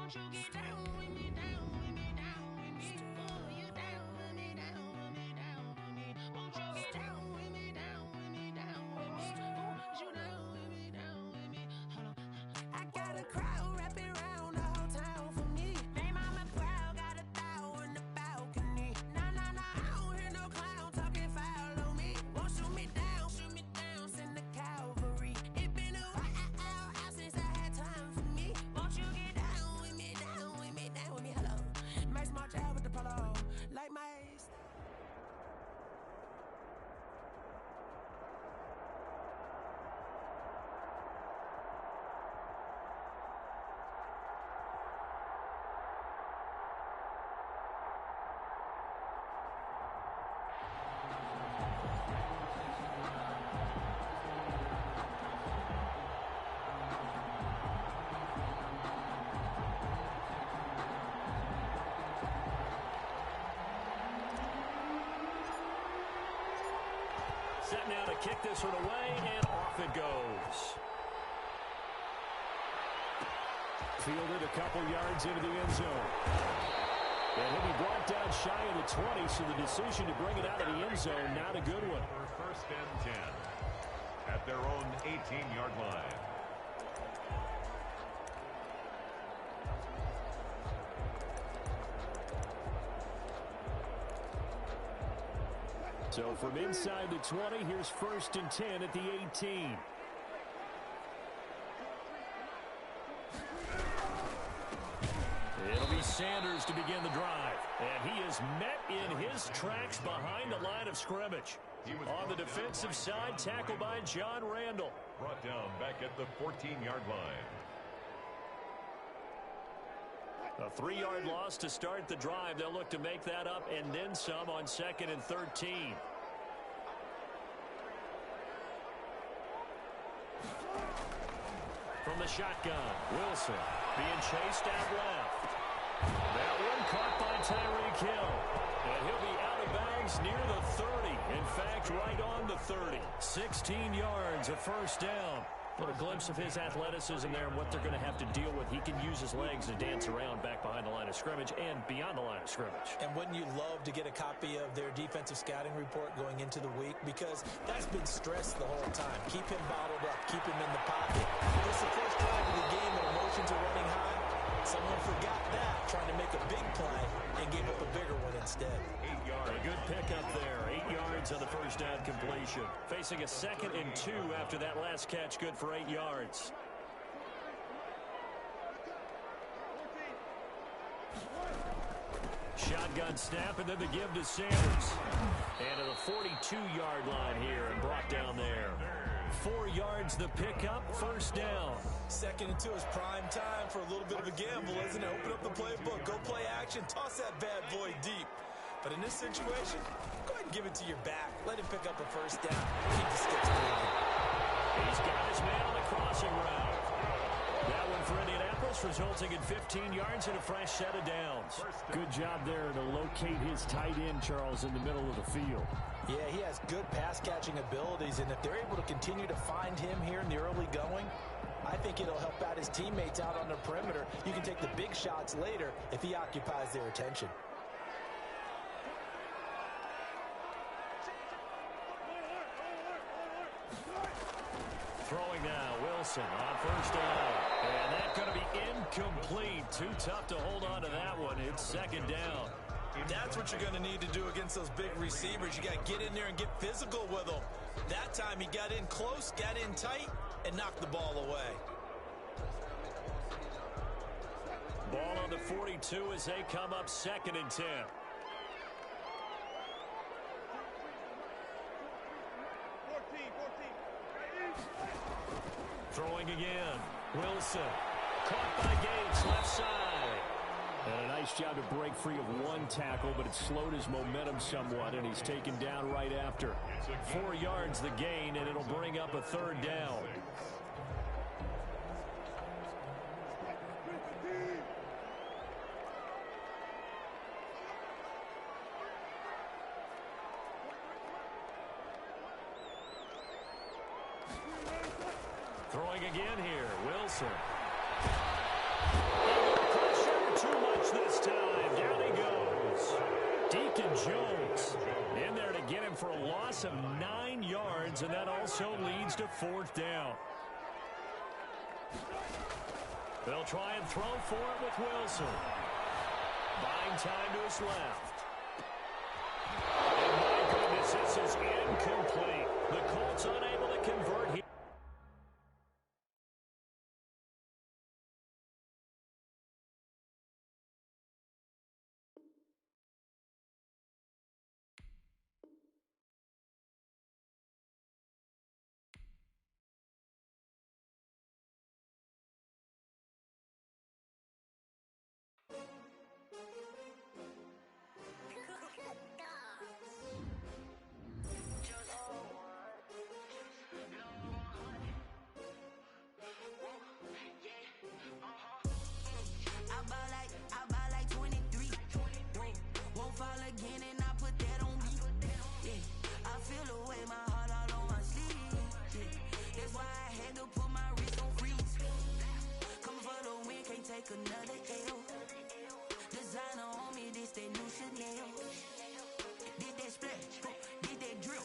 You get down with me, down with me, down with me. Oh, you down with me, down with me, down with me. Won't you get down with me, down with me, down with me? Oh, you down with me, down with me. Hold on. I got a crowd wrapping around the whole town for me. Name on my crowd, got 1,000 in the balcony. Nah, nah, nah, I don't hear no clown talking foul on me. Won't shoot me down, send the cavalry. It been a while since I had time for me. Won't you get down with me, down with me, down with me? Hello. Max March out with the polo, like my ace. Set now to kick this one away, and off it goes. Fielded a couple yards into the end zone. And he'll be brought down shy of the 20, so the decision to bring it out of the end zone, not a good one. For 1st and 10 at their own 18-yard line. So from inside the 20, here's 1st and 10 at the 18. It'll be Sanders to begin the drive. And he is met in his tracks behind the line of scrimmage. On the defensive side, tackled by John Randall. Brought down back at the 14-yard line. A 3-yard loss to start the drive. They'll look to make that up and then some on 2nd and 13. From the shotgun, Wilson being chased out left. That one caught by Tyreek Hill. And he'll be out of bounds near the 30. In fact, right on the 30. 16 yards, a 1st down. What a glimpse of his athleticism there and what they're going to have to deal with. He can use his legs to dance around back behind the line of scrimmage and beyond the line of scrimmage. And wouldn't you love to get a copy of their defensive scouting report going into the week? Because that's been stressed the whole time. Keep him bottled up. Keep him in the pocket. This is the first drive of the game and emotions are running high. Someone forgot that, trying to make a big play and gave up a bigger one instead. 8 yards. A good pickup there. 8 yards on the first down completion. Facing a 2nd and 2 after that last catch. Good for 8 yards. Shotgun snap, and then the give to Sanders. And to the 42-yard line here and brought down there. 4 yards the pickup, first down. 2nd and 2 is prime time for a little bit of a gamble, isn't it? Open up the playbook, go play action, toss that bad boy deep. But in this situation, go ahead and give it to your back. Let him pick up a first down. Keep the sticks moving. He's got his man on the crossing route. That one for Indianapolis, resulting in 15 yards and a fresh set of downs. Good job there to locate his tight end, Charles, in the middle of the field. Yeah, he has good pass-catching abilities, and if they're able to continue to find him here in the early going, I think it'll help out his teammates out on the perimeter. You can take the big shots later if he occupies their attention. Throwing now, Wilson on first down. And that's going to be incomplete. Too tough to hold on to that one. It's 2nd down. That's what you're going to need to do against those big receivers. You got to get in there and get physical with them. That time he got in close, got in tight, and knocked the ball away. Ball on the 42 as they come up 2nd and 10. Throwing again. Wilson. Caught by Gates, left side. And a nice job to break free of one tackle, but it slowed his momentum somewhat, and he's taken down right after. 4 yards the gain, and it'll bring up a 3rd down. Throwing again here, Wilson. Too much this time. Down he goes. Deacon Jones in there to get him for a loss of 9 yards, and that also leads to 4th down. They'll try and throw for it with Wilson. Buying time to his left. And my goodness, this is incomplete. The Colts unable to convert here. Another L. Designer on me, this that new Chanel. Did that splash, did that drip.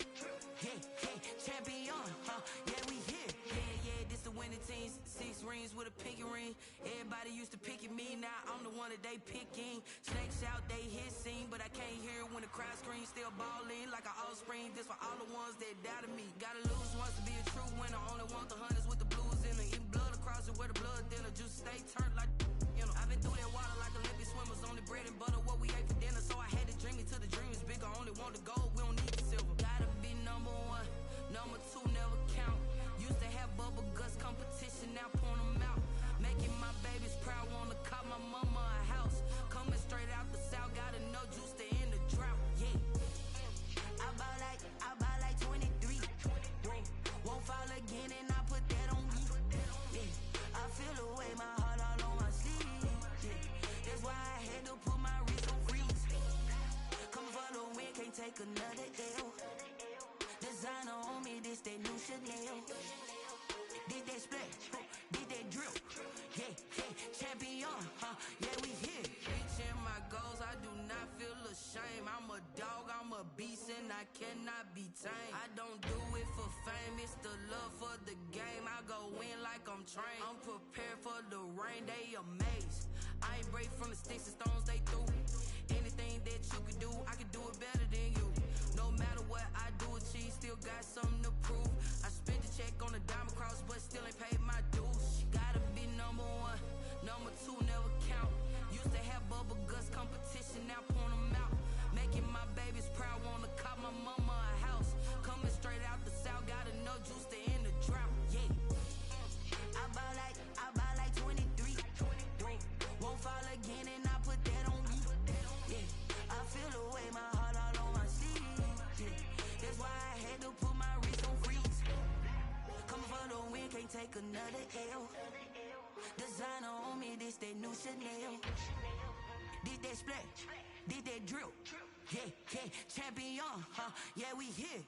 Hey, hey, champion, yeah, we here. Yeah, this the winning teams. 6 rings with a pinky ring. Everybody used to pick at me, now I'm the one that they picking. Snakes out, they hit scene, but I can't hear when the crowd screams. Still balling like an offspring. This for all the ones that doubted me. Gotta lose once to be a true winner. Only want the hunters with the blues in it. Eating blood across it where the blood thinner. Juice stay turned like. I've been through that water like Olympic swimmers. Only bread and butter, what we ate for dinner. So I had to dream it till the dream is bigger. Only want the gold, we don't need the silver. Gotta be number 1, number 2 never count. Used to have bubble guts competition, now point them out. Making my babies proud, wanna call my mama a house. Coming straight out the south, gotta know juice to end the drought. Yeah, I bought like 23. Won't fall again, and I put that on me. Yeah, I feel the way my heart all on my sleeve. cannot be tamed. I don't do it for fame, it's the love for the game. I go in like I'm trained. I'm prepared for the rain, they amazed. I ain't break from the sticks and stones they threw. Anything that you could do, I could do it better than you. No matter what I do, achieve, still got something to prove. I spent the check on the diamond cross, but still ain't paid my dues. Gotta be number one, number two never count. Used to have bubble guts competition, now point them out. Making my babies proud, wanna cop my mama a house. Coming straight out the south, got enough juice to end the drought. Yeah. I buy like 23. Won't fall again and I put that on me. Yeah. I feel the way, my heart all on my sleeve. Yeah. That's why I had to put my wrist on freeze. Coming for the win, can't take another L. Designer on me, this that new Chanel. Did that splash, did that drill. Yeah, yeah, champion, huh? Yeah, we here.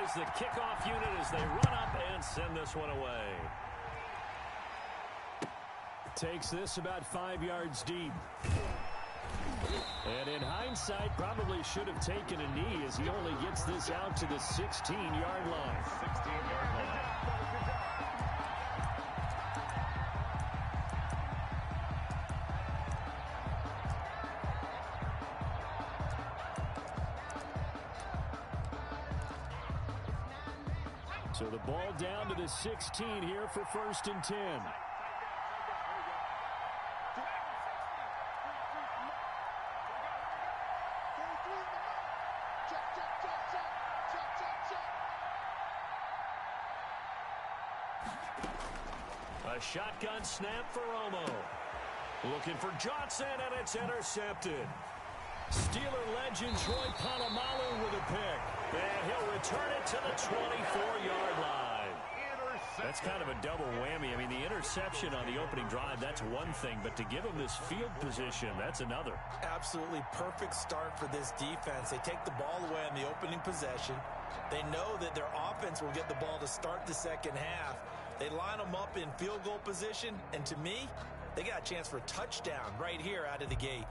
Is the kickoff unit as they run up and send this one away. Takes this about 5 yards deep. And in hindsight, probably should have taken a knee as he only gets this out to the 16-yard line. 16-yard line. So the ball down to the 16 here for 1st and 10. A shotgun snap for Romo. Looking for Johnson, and it's intercepted. Steeler legend Troy Polamalu with a pick. And he'll return it to the 24-yard line. That's kind of a double whammy. I mean, the interception on the opening drive, that's one thing. But to give him this field position, that's another. Absolutely perfect start for this defense. They take the ball away on the opening possession. They know that their offense will get the ball to start the second half. They line them up in field goal position. And to me, they got a chance for a touchdown right here out of the gate.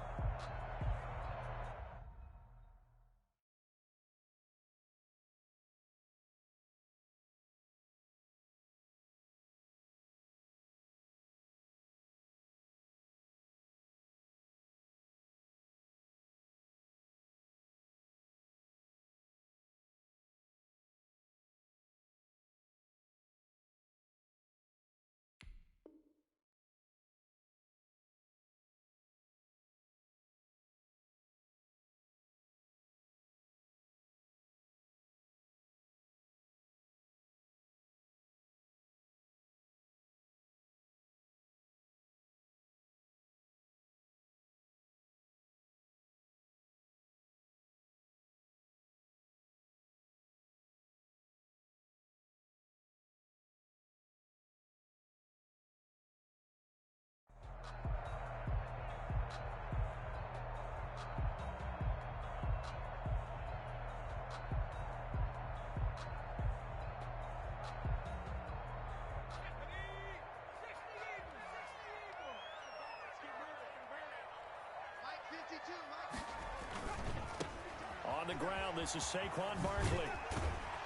On the ground, this is Saquon Barkley.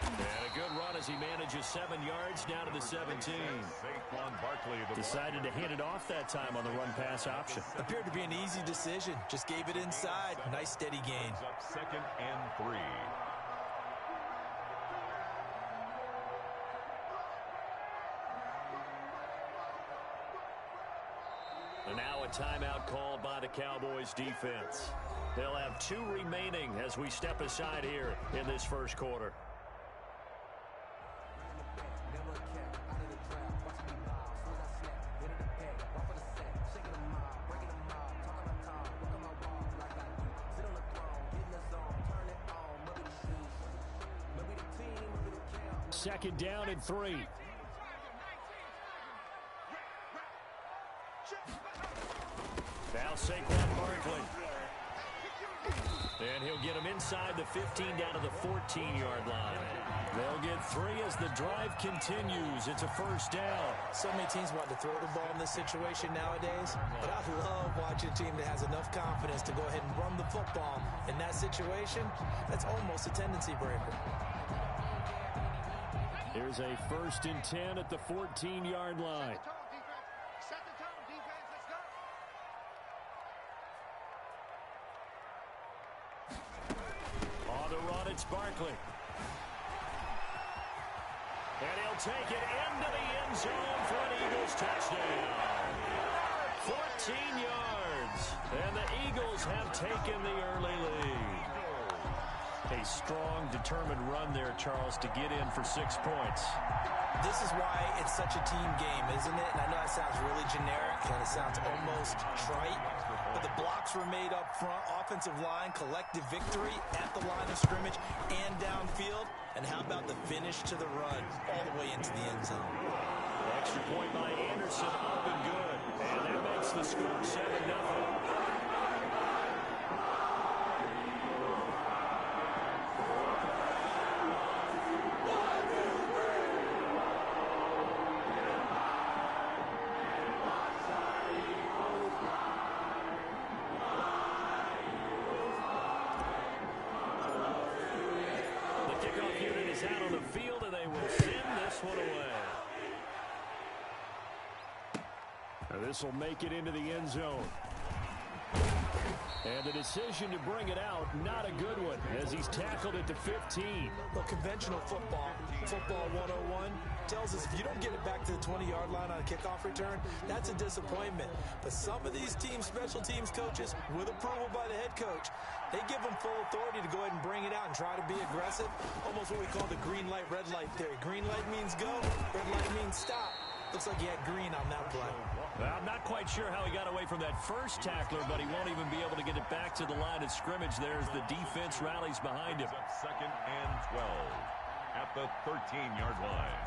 And a good run as he manages 7 yards down to the 17. Saquon Barkley Decided to hand it off that time on the run-pass option. Appeared to be an easy decision. Just gave it inside. Nice steady gain. Up 2nd and 3. And now a timeout called by the Cowboys defense. They'll have 2 remaining as we step aside here in this first quarter. Second down and 3. Now Saquon Barkley. And he'll get him inside the 15 down to the 14-yard line. They'll get 3 as the drive continues. It's a first down. So many teams want to throw the ball in this situation nowadays, but I love watching a team that has enough confidence to go ahead and run the football. In that situation, that's almost a tendency breaker. Here's a 1st and 10 at the 14-yard line. On the run, it's Barkley. And he'll take it into the end zone for an Eagles touchdown. 14 yards. And the Eagles have taken the early lead. A strong, determined run there, Charles, to get in for 6 points. This is why it's such a team game, isn't it? And I know that sounds really generic, and it sounds almost trite, but the blocks were made up front, offensive line, collective victory at the line of scrimmage and downfield. And how about the finish to the run all the way into the end zone? Extra point by Anderson, up and good. And that makes the score 7-0. This will make it into the end zone. And the decision to bring it out, not a good one, as he's tackled at the 15. Well, conventional football 101, tells us if you don't get it back to the 20-yard line on a kickoff return, that's a disappointment. But some of these special teams coaches, with approval by the head coach, they give them full authority to go ahead and bring it out and try to be aggressive. Almost what we call the green light, red light theory. Green light means go, red light means stop. Looks like he had green on that play. Well, I'm not quite sure how he got away from that first tackler, but he won't even be able to get it back to the line of scrimmage. There's the defense rallies behind him. 2nd and 12 at the 13-yard line.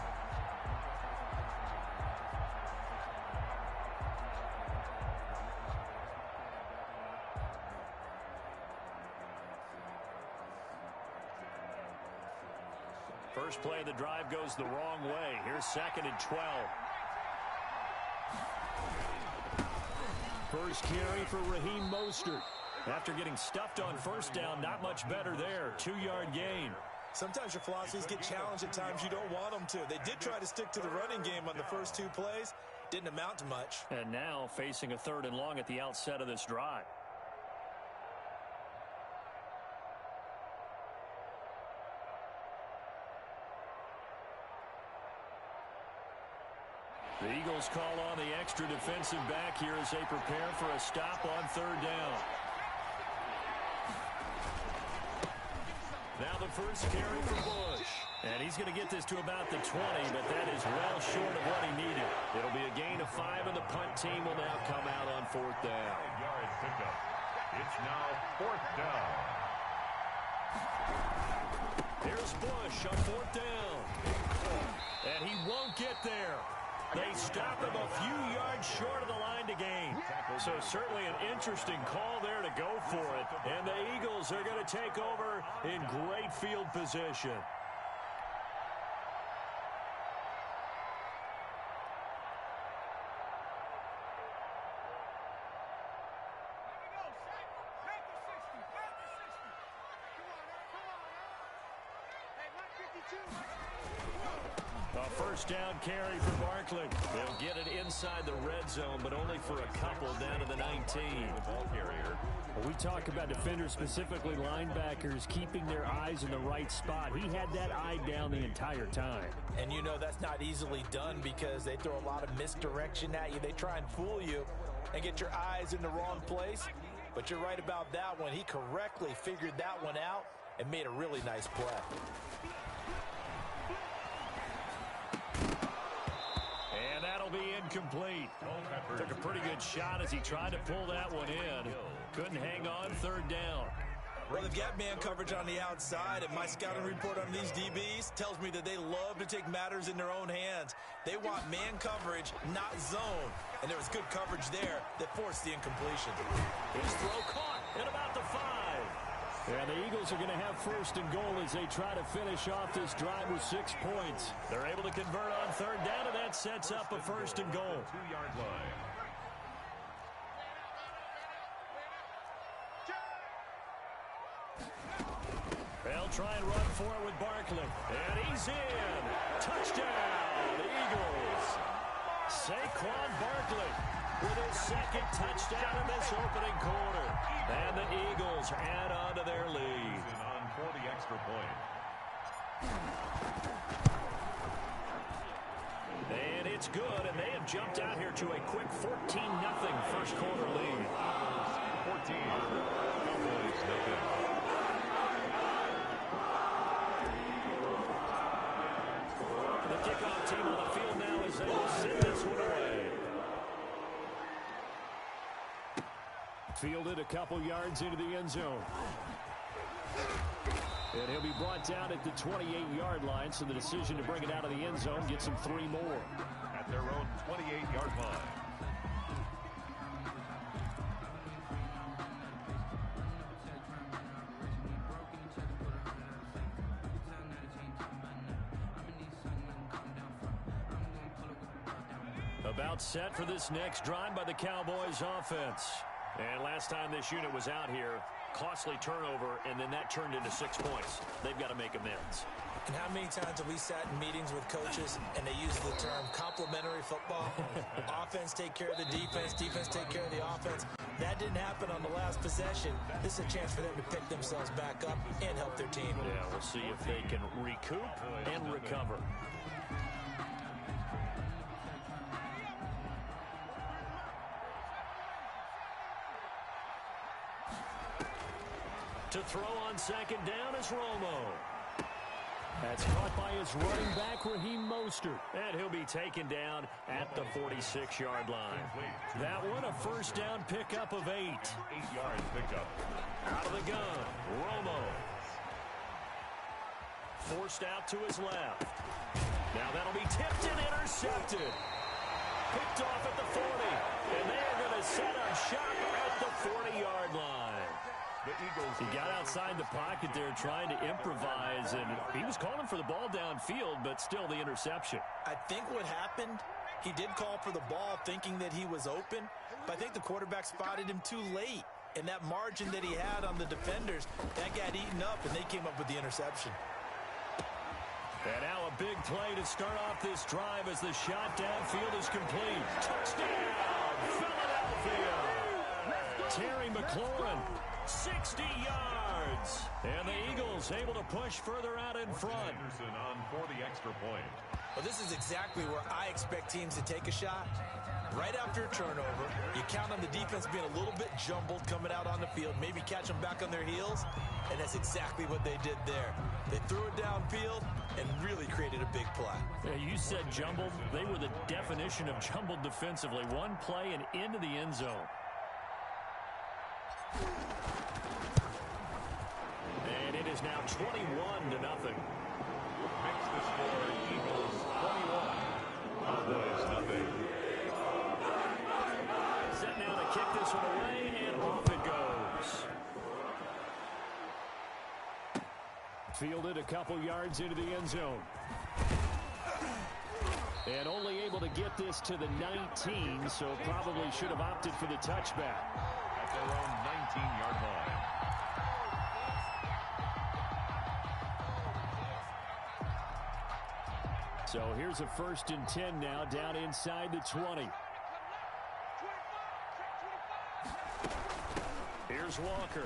First play of the drive goes the wrong way. Here's 2nd and 12. First carry for Raheem Mostert. After getting stuffed on first down, not much better there. 2-yard gain. Sometimes your philosophies get challenged at times you don't want them to. They did try to stick to the running game on the first 2 plays. Didn't amount to much. And now facing a 3rd and long at the outset of this drive. The Eagles call on the extra defensive back here as they prepare for a stop on 3rd down. Now the first carry for Bush. And he's going to get this to about the 20, but that is well short of what he needed. It'll be a gain of 5, and the punt team will now come out on 4th down. 5-yard pickup. It's now 4th down. Here's Bush on 4th down. And he won't get there. They stop him a few yards short of the line to gain. So certainly an interesting call there to go for it. And the Eagles are going to take over in great field position. A first down carry for Barkley. They'll get it inside the red zone, but only for a couple down to the 19. The ball carrier. We talk about defenders, specifically linebackers, keeping their eyes in the right spot. He had that eye down the entire time. And you know that's not easily done because they throw a lot of misdirection at you. They try and fool you and get your eyes in the wrong place. But you're right about that one. He correctly figured that one out and made a really nice play. And that'll be incomplete. Took a pretty good shot as he tried to pull that one in. Couldn't hang on third down. Well, they've got man coverage on the outside, and my scouting report on these DBs tells me that they love to take matters in their own hands. They want man coverage, not zone. And there was good coverage there that forced the incompletion. His throw caught at about the 5. Yeah, the Eagles are going to have first and goal as they try to finish off this drive with 6 points. They're able to convert on third down, and that sets up a first and goal. 2-yard line. They'll try and run for it with Barkley. And he's in. Touchdown, Eagles. Saquon Barkley with his second touchdown in this opening quarter. And the Eagles add on to their lead. On for the extra point. And it's good, and they have jumped out here to a quick 14-0 first quarter lead. 14. Cowboys nothing. The kickoff team on the field now as they will send this one away. Fielded a couple yards into the end zone. And he'll be brought down at the 28-yard line, so the decision to bring it out of the end zone gets him 3 more. At their own 28-yard line. About set for this next drive by the Cowboys offense. And last time this unit was out here, costly turnover, and then that turned into 6 points. They've got to make amends. And how many times have we sat in meetings with coaches and they use the term complementary football? Offense take care of the defense, defense take care of the offense. That didn't happen on the last possession. This is a chance for them to pick themselves back up and help their team. Yeah, we'll see if they can recoup and recover. To throw on second down is Romo. That's caught by his running back, Raheem Mostert. And he'll be taken down at the 46-yard line. That one, a first down pickup of 8. 8 yards pickup. Out of the gun, Romo. Forced out to his left. Now that'll be tipped and intercepted. Picked off at the 40. And they're going to set up shop at the 40-yard line. The Eagles. He got outside the pocket there trying to improvise, and he was calling for the ball downfield, but still the interception. I think what happened, he did call for the ball thinking that he was open, but I think the quarterback spotted him too late. And that margin that he had on the defenders, that got eaten up, and they came up with the interception. And now a big play to start off this drive as the shot downfield is complete. Touchdown, Philadelphia! Terry McLaurin, 60 yards. And the Eagles able to push further out in front. Anderson on for the extra point. Well, this is exactly where I expect teams to take a shot. Right after a turnover, you count on the defense being a little bit jumbled coming out on the field, maybe catch them back on their heels, and that's exactly what they did there. They threw it downfield and really created a big play. Yeah, you said jumbled. They were the definition of jumbled defensively. One play and into the end zone. And it is now 21-0. Makes the score Eagles 21. Cowboys nothing. Set now to kick this one away, and off it goes. Fielded a couple yards into the end zone. And only able to get this to the 19, so probably should have opted for the touchback. At their own 19-yard line. So here's a 1st and 10 now, down inside the 20. Here's Walker.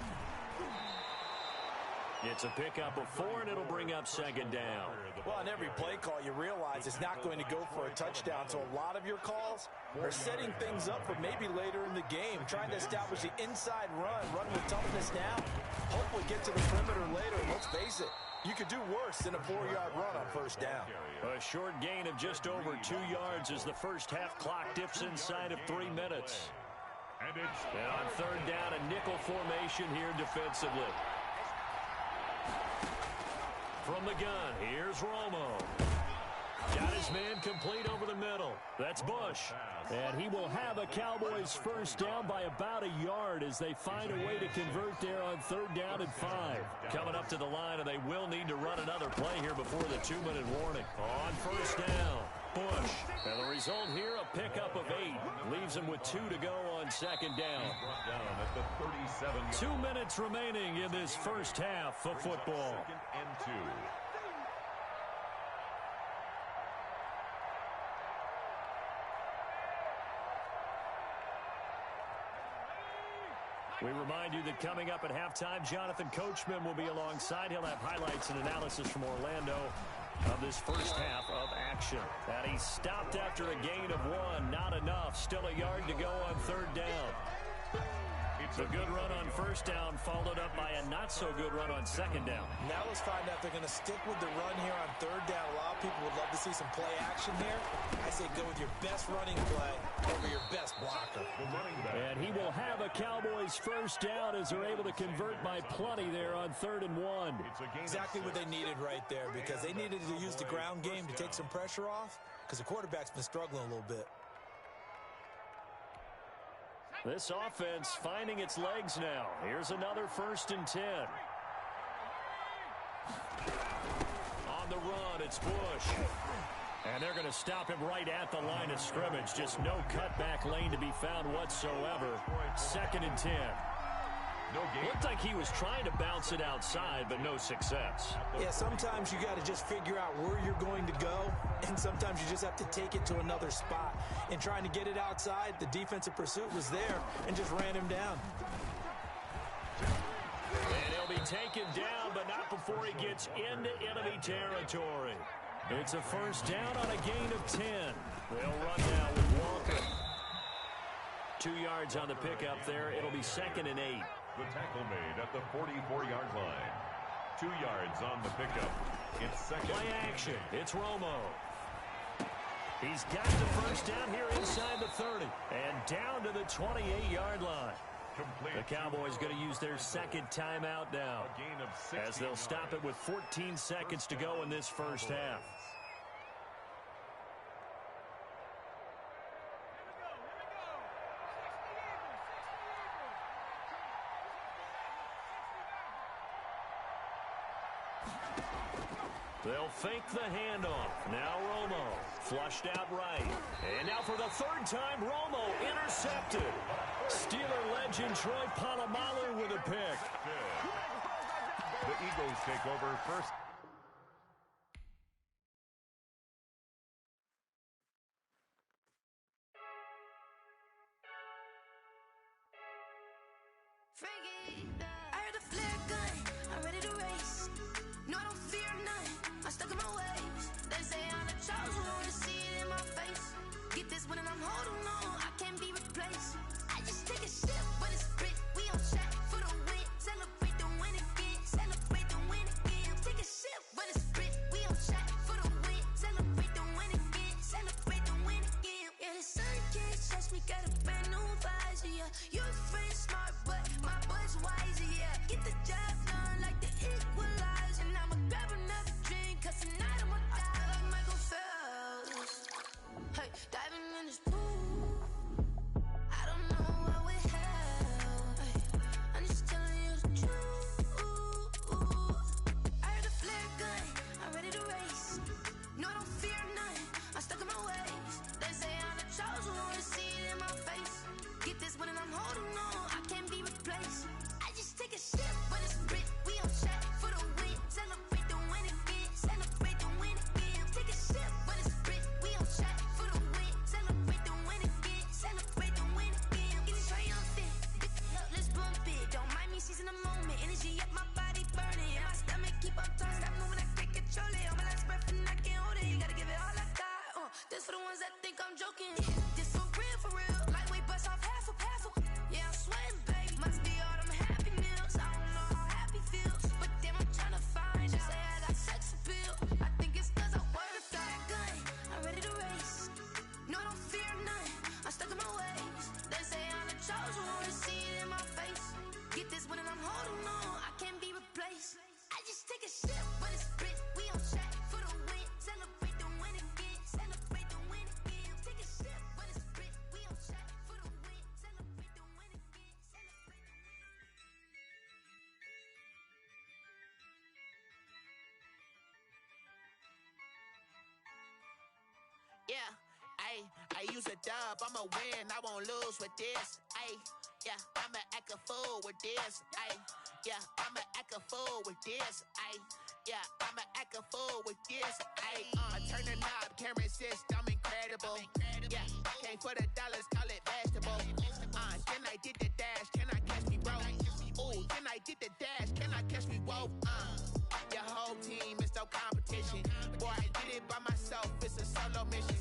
It's a pickup of 4, and it'll bring up 2nd down. Well, on every play call, you realize it's not going to go for a touchdown, so a lot of your calls are setting things up for maybe later in the game, trying to establish the inside run with toughness now, hopefully get to the perimeter later. And let's face it, you could do worse than a 4-yard run on 1st down. A short gain of just over 2 yards as the first half clock dips inside of 3 minutes. And on 3rd down, a nickel formation here defensively. From the gun, here's Romo. Got his man complete over the middle. That's Bush. And he will have a Cowboys 1st down by about a yard as they find a way to convert there on 3rd down and 5. Coming up to the line, and they will need to run another play here before the 2-minute warning. On 1st down, Bush. And the result here, a pickup of 8. Leaves him with 2 to go on 2nd down. 2 minutes remaining in this first half of football. 2nd and 2. We remind you that coming up at halftime, Jonathan Coachman will be alongside. He'll have highlights and analysis from Orlando of this first half of action. And he stopped after a gain of 1. Not enough. Still a yard to go on 3rd down. It's a good run on 1st down, followed up by a not-so-good run on 2nd down. Now let's find out if they're going to stick with the run here on 3rd down. A lot of people would love to see some play action here. I say go with your best running play over your best blocker. And he will have a Cowboys 1st down as they're able to convert by plenty there on 3rd and 1. Exactly what they needed right there, because they needed to use the ground game to take some pressure off, because the quarterback's been struggling a little bit. This offense finding its legs now. Here's another 1st and 10. On the run, it's Bush. And they're going to stop him right at the line of scrimmage. Just no cutback lane to be found whatsoever. 2nd and 10. Looked like he was trying to bounce it outside, but no success. Yeah, sometimes you got to just figure out where you're going to go, and sometimes you just have to take it to another spot. And trying to get it outside, the defensive pursuit was there and just ran him down. And he'll be taken down, but not before he gets into enemy territory. It's a 1st down on a gain of 10. They'll run now with Walker. 2 yards on the pickup there. It'll be 2nd and 8. The tackle made at the 44-yard line. 2 yards on the pickup. It's 2nd. Play action. It's Romo. He's got the 1st down here inside the 30. And down to the 28-yard line. The Cowboys going to use their 2nd timeout now, as they'll stop it with 14 seconds to go in this first half. They'll fake the handoff. Now Romo, flushed out right. And now for the 3rd time, Romo intercepted. Steeler legend Troy Polamalu with a pick. The Eagles take over first. Freaky, I heard a flare gun, I'm ready to race. No, I don't fear none, I'm stuck in my ways. They say I'm the chosen one, see it in my face. Get this one and I'm holding on, I can't be replaced. I just take a sip, but it's split, we on track for the win. Celebrate the win again, celebrate the win again. Take a sip, but it's split, we on track for the win. Celebrate the win again, celebrate the win again. Yeah, the sun can't touch me, got a brand new visor, yeah. Your friend's smart, but my boy's wiser, yeah. Get the job done like the equalizer. And I'ma grab another drink, cause tonight I'ma die like Michael Phelps. Hey, diving in this pool, I don't know what we have. Hey, I'm just telling you the truth. I heard a flare gun, I'm ready to race. No, I don't fear none, I'm stuck in my ways. They say I'm the chosen one, see it in my face. Get this one and I'm holding on, I can't be replaced. I just take a sip, but it's split, we on track for the win. Celebrate the win again, celebrate the win again. Take a sip, but it's think I'm joking. This for real. Lightweight bust off half a. Yeah, I'm sweating, baby. Must be all them happy meals. I don't know how happy feels, but damn, I'm tryna find out. Say I got sex appeal. I think it's 'cause I wear the fat gun. I'm ready to race. No, I don't fear none. I'm stuck in my ways. They say I'm the chosen one. See it in my face. Get this one and I'm holding on. I can't be replaced. I just take a sip, but it's split. We on track for the win. Celebrate the win again. Celebrate the win again. Take a sip, but it's split. We on track for the win. Celebrate the win again. Celebrate the win. Yeah, I use a dub, I'ma win, I won't lose with this. Yeah, I'ma act a fool with this. Yeah, I'ma act a fool with this. Yeah, I'ma act a fool with this. Turn the knob, can't resist, I'm incredible. Yeah, came for the dollars, call it vegetable. Then I did the dash, can I catch me, bro? Ooh, then I did the dash, can I catch me, whoa? Your whole team is no competition. Boy, I did it by myself, it's a solo mission.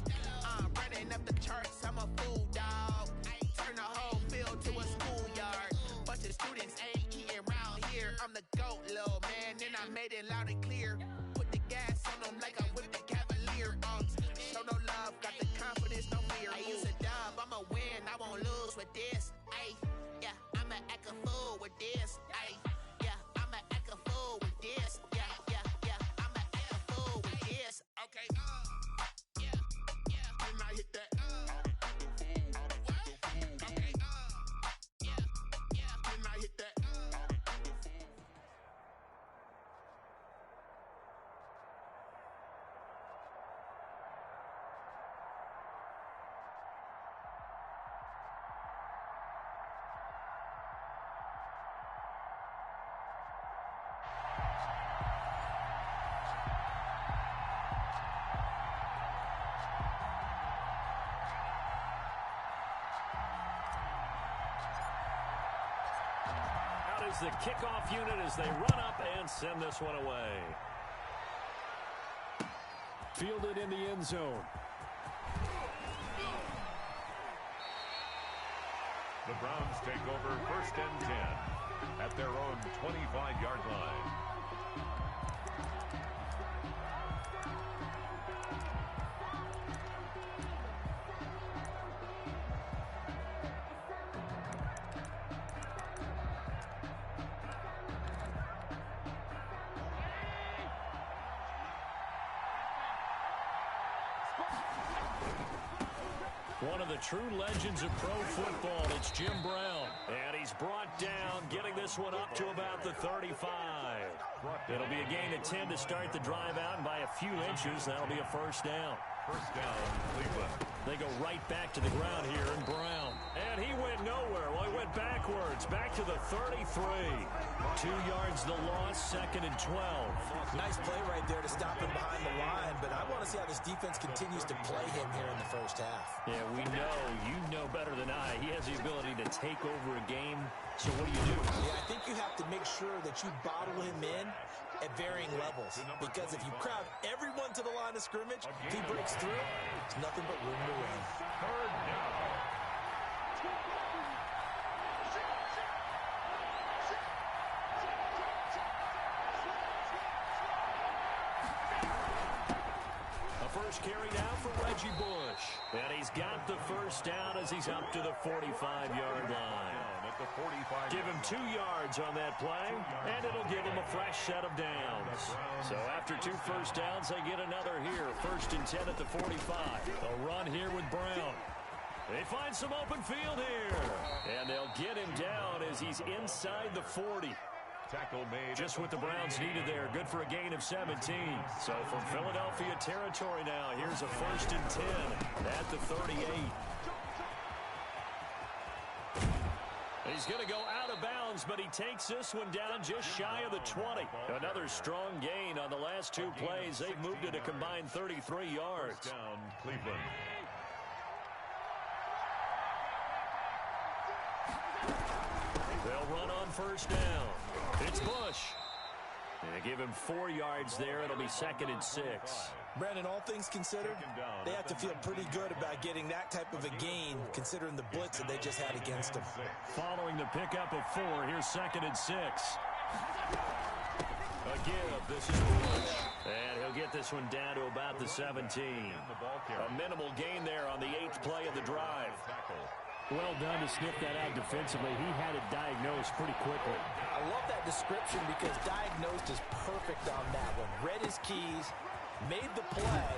Running up the charts, I'm a fool, dog. Turn the whole field to a schoolyard. Bunch of students ain't eating round here. I'm the GOAT, little man, and I made it loud and clear. Put the gas on them like I whipped the Cavalier. Show no love, got the confidence, no fear. I use a dub, I'ma win, I won't lose with this. Yeah, I'ma act a fool with this. Yeah, I'ma act a fool with this. Yeah, I'ma act a fool with this. Okay, can I hit that? Okay, can I hit that? Is the kickoff unit as they run up and send this one away. Fielded in the end zone. The Browns take over 1st and 10 at their own 25-yard line. One of the true legends of pro football, it's Jim Brown. And he's brought down, getting this one up to about the 35. It'll be a gain of 10 to start the drive out, and by a few inches, that'll be a first down. First down, Cleveland. They go right back to the ground here, and Brown. And he went nowhere. Well, he went backwards, back to the 33. 2 yards the loss, 2nd and 12. Nice play right there to stop him behind the line, but I want to see how this defense continues to play him here in the first half. Yeah, we know. You know better than I. He has the ability to take over a game. So what do? Yeah, I think you have to make sure that you bottle him in at varying levels, because if you crowd everyone to the line of scrimmage, if he breaks through, there's nothing but room to run. Third down. First carry now for Reggie Bush. And he's got the first down as he's up to the 45-yard line. Give him 2 yards on that play, and it'll give him a fresh set of downs. So after 2 first downs, they get another here. 1st and 10 at the 45. A run here with Brown. They find some open field here. And they'll get him down as he's inside the 40. Tackle made. Just what the Browns needed there. Good for a gain of 17. So from Philadelphia territory now, here's a 1st and 10 at the 38. He's going to go out of bounds, but he takes this one down just shy of the 20. Another strong gain on the last 2 plays. They've moved it a combined 33 yards. Down, Cleveland. They'll run on 1st down. It's Bush. They give him 4 yards there. It'll be 2nd and 6. Brandon, all things considered, they have to feel pretty good about getting that type of a gain, considering the blitz that they just had against them. Following the pickup of 4, here's 2nd and 6. A give. This is Bush. And he'll get this one down to about the 17. A minimal gain there on the 8th play of the drive. Well done to sniff that out defensively. He had it diagnosed pretty quickly. I love that description because diagnosed is perfect on that one. Read his keys, made the play,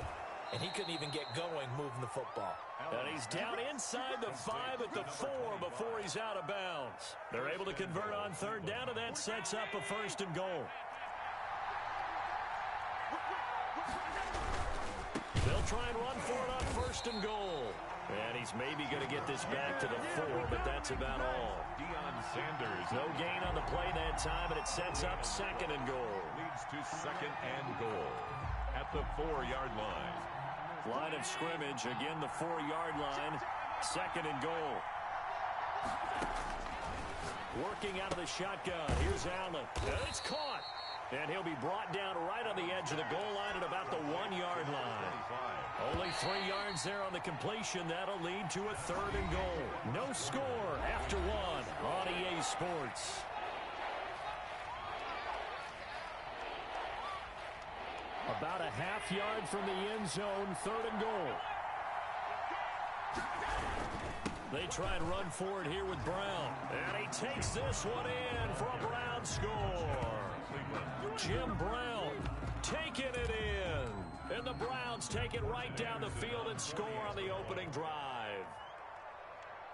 and he couldn't even get going moving the football. And he's down inside the 5 at the 4 before he's out of bounds. They're able to convert on 3rd down, and that sets up a 1st and goal. They'll try and run for it on 1st and goal. And he's maybe going to get this back to the 4, but that's about all. Deion Sanders. No gain on the play that time, and it sets up 2nd and goal. Leads to 2nd and goal at the 4-yard line. Line of scrimmage, again the 4-yard line, 2nd and goal. Working out of the shotgun, here's Allen. And it's caught. And he'll be brought down right on the edge of the goal line at about the 1-yard line. Only 3 yards there on the completion. That'll lead to a 3rd and goal. No score after 1 on EA Sports. About a half yard from the end zone, 3rd and goal. They try and run for it here with Brown. And he takes this one in for a Brown score. Jim Brown taking it in. And the Browns take it right down the field and score on the opening drive.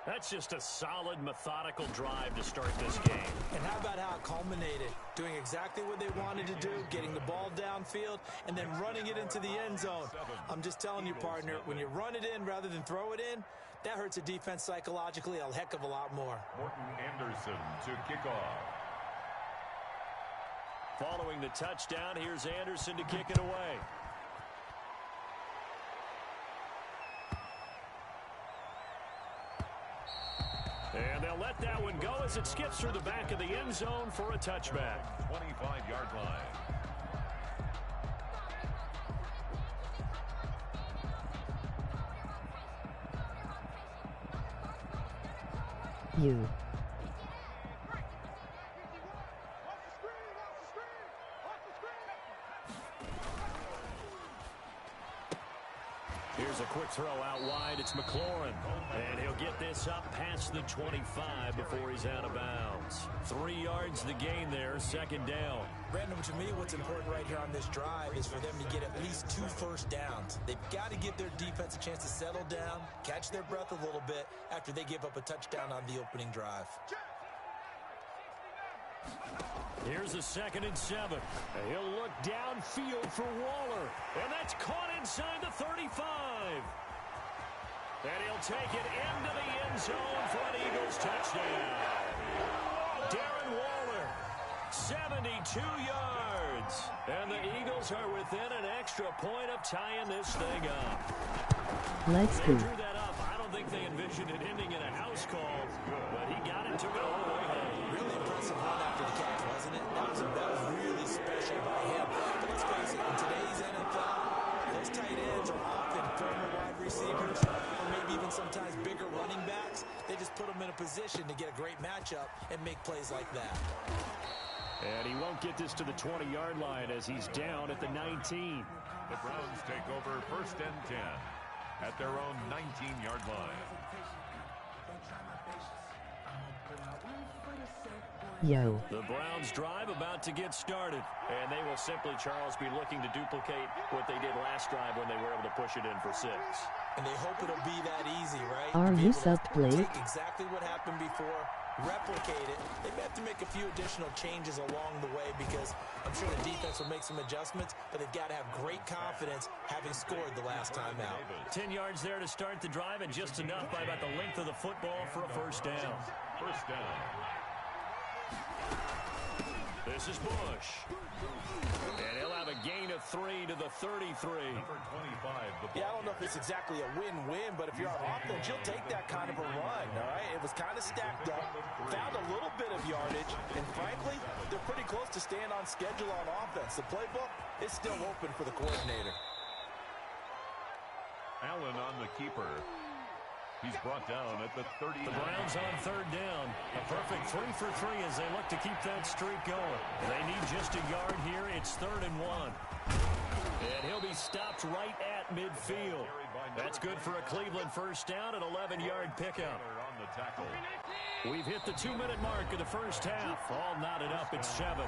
That's just a solid, methodical drive to start this game. And how about how it culminated? Doing exactly what they wanted to do, getting the ball downfield, and then running it into the end zone. I'm just telling you, partner, when you run it in rather than throw it in, that hurts a defense psychologically a heck of a lot more. Morton Anderson to kick off. Following the touchdown, here's Anderson to kick it away. And they'll let that one go as it skips through the back of the end zone for a touchback. 25-yard line. You. Here's a quick throw out wide. It's McLaurin. And he'll get this up past the 25 before he's out of bounds. 3 yards the gain there, 2nd down. Brandon, to me, what's important right here on this drive is for them to get at least 2 first downs. They've got to give their defense a chance to settle down, catch their breath a little bit after they give up a touchdown on the opening drive. Here's a 2nd and 7. He'll look downfield for Waller. And that's caught inside the 35. And he'll take it into the end zone for an Eagles touchdown. Darren Waller, 72 yards. And the Eagles are within an extra point of tying this thing up. Let's go. They drew that up. I don't think they envisioned it ending in a house call, but he got it, took it all the way home. Really impressive run after the catch, wasn't it? That was really special by him. But let's face it, in today's NFL, those tight ends are often former wide receivers, or maybe even sometimes bigger running backs. They just put them in a position to get a great matchup and make plays like that. And he won't get this to the 20-yard line as he's down at the 19. The Browns take over 1st and 10 at their own 19-yard line. Yo. The Browns drive about to get started. And they will simply, Charles, be looking to duplicate what they did last drive when they were able to push it in for 6. And they hope it'll be that easy, right? Are you subbed, Blake? Take exactly what happened before, replicate it. They may have to make a few additional changes along the way because I'm sure the defense will make some adjustments, but they've got to have great confidence having scored the last time out. 10 yards there to start the drive and just enough by about the length of the football for a 1st down. 1st down. This is Bush. And he'll have a gain of 23 to the 33. Number 25. Yeah, I don't know if it's exactly a win-win, but if you're on offense, you'll take that kind of a run, all right? It was kind of stacked up, found a little bit of yardage, and frankly, they're pretty close to staying on schedule on offense. The playbook is still open for the coordinator. Allen on the keeper. He's brought down at the 30. The Browns on third down. A perfect 3 for 3 as they look to keep that streak going. They need just a yard here. It's 3rd and 1. And he'll be stopped right at midfield. That's good for a Cleveland first down, an 11-yard pickup. On the tackle. We've hit the 2-minute mark of the first half. All knotted up at 7.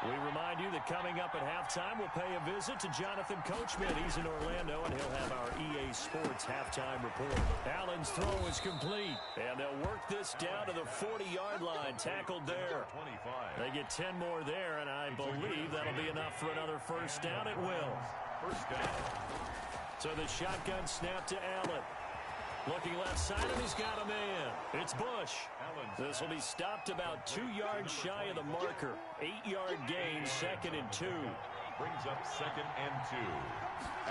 We remind you that coming up at halftime, we'll pay a visit to Jonathan Coachman. He's in Orlando, and he'll have our EA Sports halftime report. Allen's throw is complete, and they'll work this down to the 40-yard line. Tackled there. 25. They get 10 more there, and I believe that'll be enough for another first down. It will. First down. So the shotgun snap to Allen. Looking left side, and he's got a man. It's Bush. This will be stopped about 2 yards shy of the marker. 8-yard gain, 2nd and 2. Brings up 2nd and 2.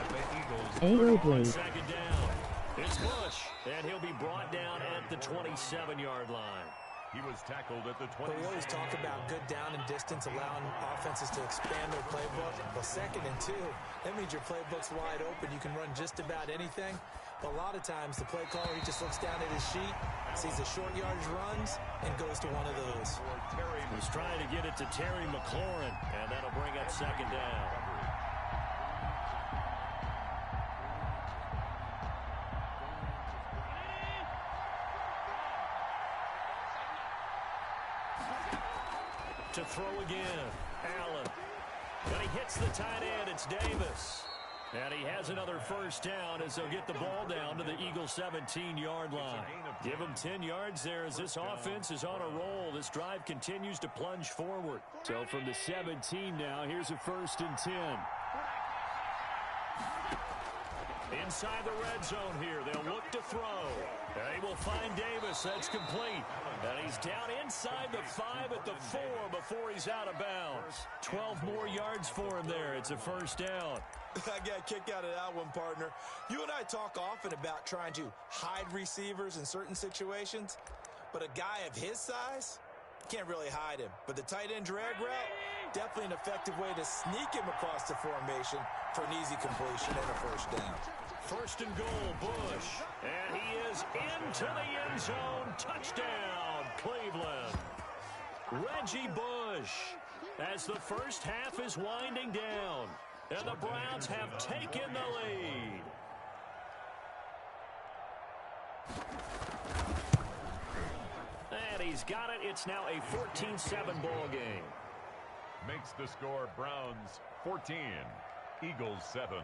At the Eagles. Ayo Blade. 2nd down. It's Bush, and he'll be brought down at the 27-yard line. He was tackled at the 20. But we always talk about good down and distance, allowing offenses to expand their playbook. Well, 2nd and 2, that means your playbook's wide open. You can run just about anything. But a lot of times, the play caller, he just looks down at his sheet, sees the short yardage runs, and goes to one of those. He's trying to get it to Terry McLaurin, and that'll bring up 2nd down. To throw again, Allen. And he hits the tight end. It's Davis. And he has another first down as they'll get the ball down to the Eagles' 17-yard line. Give him 10 yards there as this offense is on a roll. This drive continues to plunge forward. So from the 17 now, here's a 1st and 10. Inside the red zone here, they'll look to throw. They will find Davis. That's complete. And he's down inside the 5 at the 4 before he's out of bounds. 12 more yards for him there. It's a first down. I got a kick out of that one, partner. You and I talk often about trying to hide receivers in certain situations, but a guy of his size, can't really hide him. But the tight end drag route, definitely an effective way to sneak him across the formation for an easy completion and a first down. 1st and goal, Bush. And he is into the end zone. Touchdown, Cleveland. Reggie Bush, as the first half is winding down. And the Browns have taken the lead. And he's got it. It's now a 14-7 ball game. Makes the score Browns 14, Eagles 7.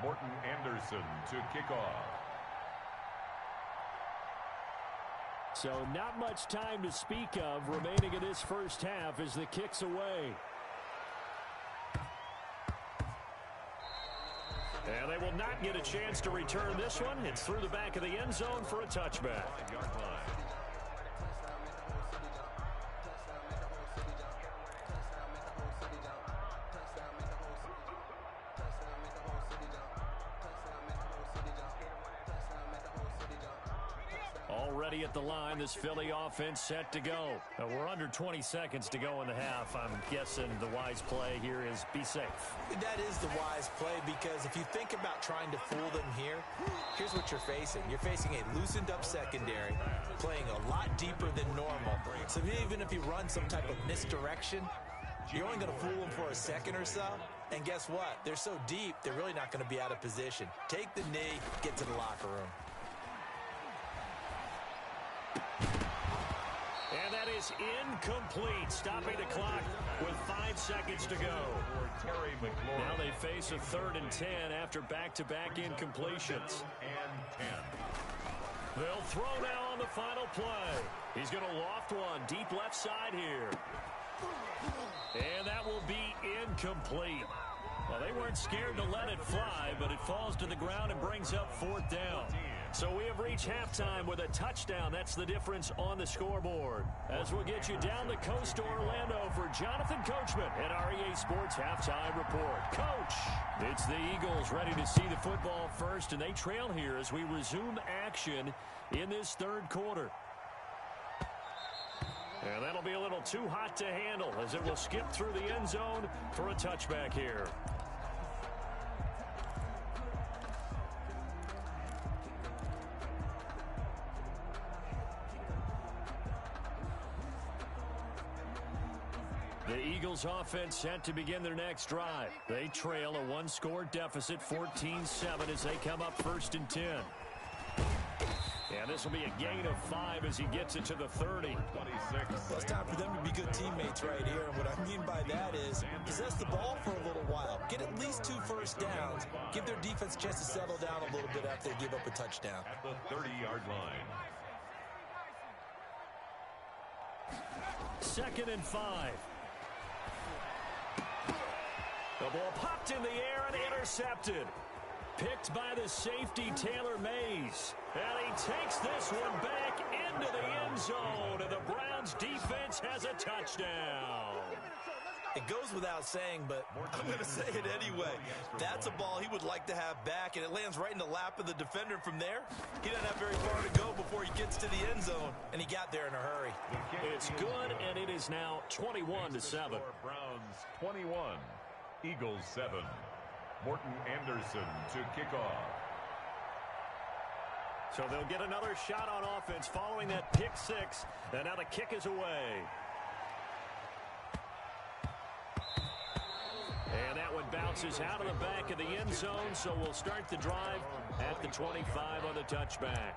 Morton Anderson to kick off. So not much time to speak of remaining in this first half as the kick's away. And they will not get a chance to return this one. It's through the back of the end zone for a touchback. Already at the line, this Philly offense set to go. We're under 20 seconds to go in the half. I'm guessing the wise play here is be safe. That is the wise play, because if you think about trying to fool them here, here's what you're facing. You're facing a loosened up secondary, playing a lot deeper than normal. So even if you run some type of misdirection, you're only going to fool them for a second or so. And guess what? They're so deep, they're really not going to be out of position. Take the knee, get to the locker room. And that is incomplete, stopping the clock with 5 seconds to go. Now they face a 3rd and 10 after back-to-back incompletions. They'll throw now on the final play. He's going to loft one deep left side here. And that will be incomplete. Well, they weren't scared to let it fly, but it falls to the ground and brings up 4th down. So we have reached halftime with a touchdown. That's the difference on the scoreboard. As we'll get you down the coast to Orlando for Jonathan Coachman at our EA Sports Halftime Report. Coach, it's the Eagles ready to see the football first, and they trail here as we resume action in this 3rd quarter. And that'll be a little too hot to handle as it will skip through the end zone for a touchback here. The Eagles offense set to begin their next drive. They trail a 1-score deficit, 14-7, as they come up 1st and 10. And this will be a gain of 5 as he gets it to the 30. Well, it's time for them to be good teammates right here. And what I mean by that is possess the ball for a little while. Get at least 2 first downs. Give their defense a chance to settle down a little bit after they give up a touchdown. At the 30-yard line. 2nd and 5. The ball popped in the air and intercepted. Picked by the safety, Taylor Mays. And he takes this one back into the end zone. And the Browns defense has a touchdown. It goes without saying, but I'm going to say it anyway. That's a ball he would like to have back, and it lands right in the lap of the defender. From there, he doesn't have very far to go before he gets to the end zone, and he got there in a hurry. It's good, and it is now 21-7. Browns 21, Eagles 7. Morton Anderson to kick off. So they'll get another shot on offense following that pick 6, and now the kick is away. And that one bounces out of the back of the end zone, so we'll start the drive at the 25 on the touchback.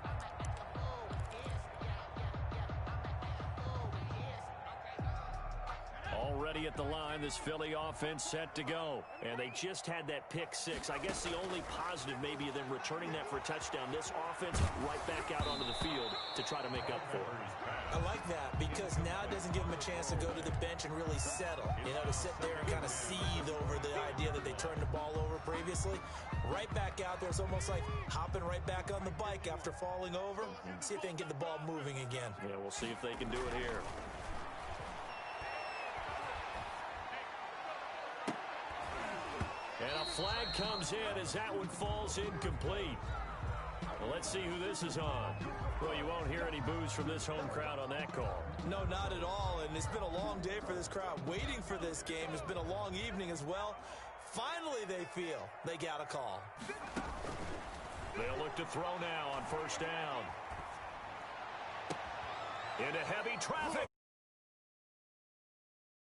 Already at the line, this Philly offense set to go. And they just had that pick 6. I guess the only positive maybe of them returning that for a touchdown. This offense right back out onto the field to try to make up for it. I like that because now it doesn't give them a chance to go to the bench and really settle. You know, to sit there and kind of seethe over the idea that they turned the ball over previously. Right back out there. It's almost like hopping right back on the bike after falling over. See if they can get the ball moving again. Yeah, we'll see if they can do it here. And a flag comes in as that one falls incomplete. Well, let's see who this is on. Well, you won't hear any boos from this home crowd on that call. No, not at all. And it's been a long day for this crowd waiting for this game. It's been a long evening as well. Finally, they feel they got a call. They'll look to throw now on 1st down. Into heavy traffic.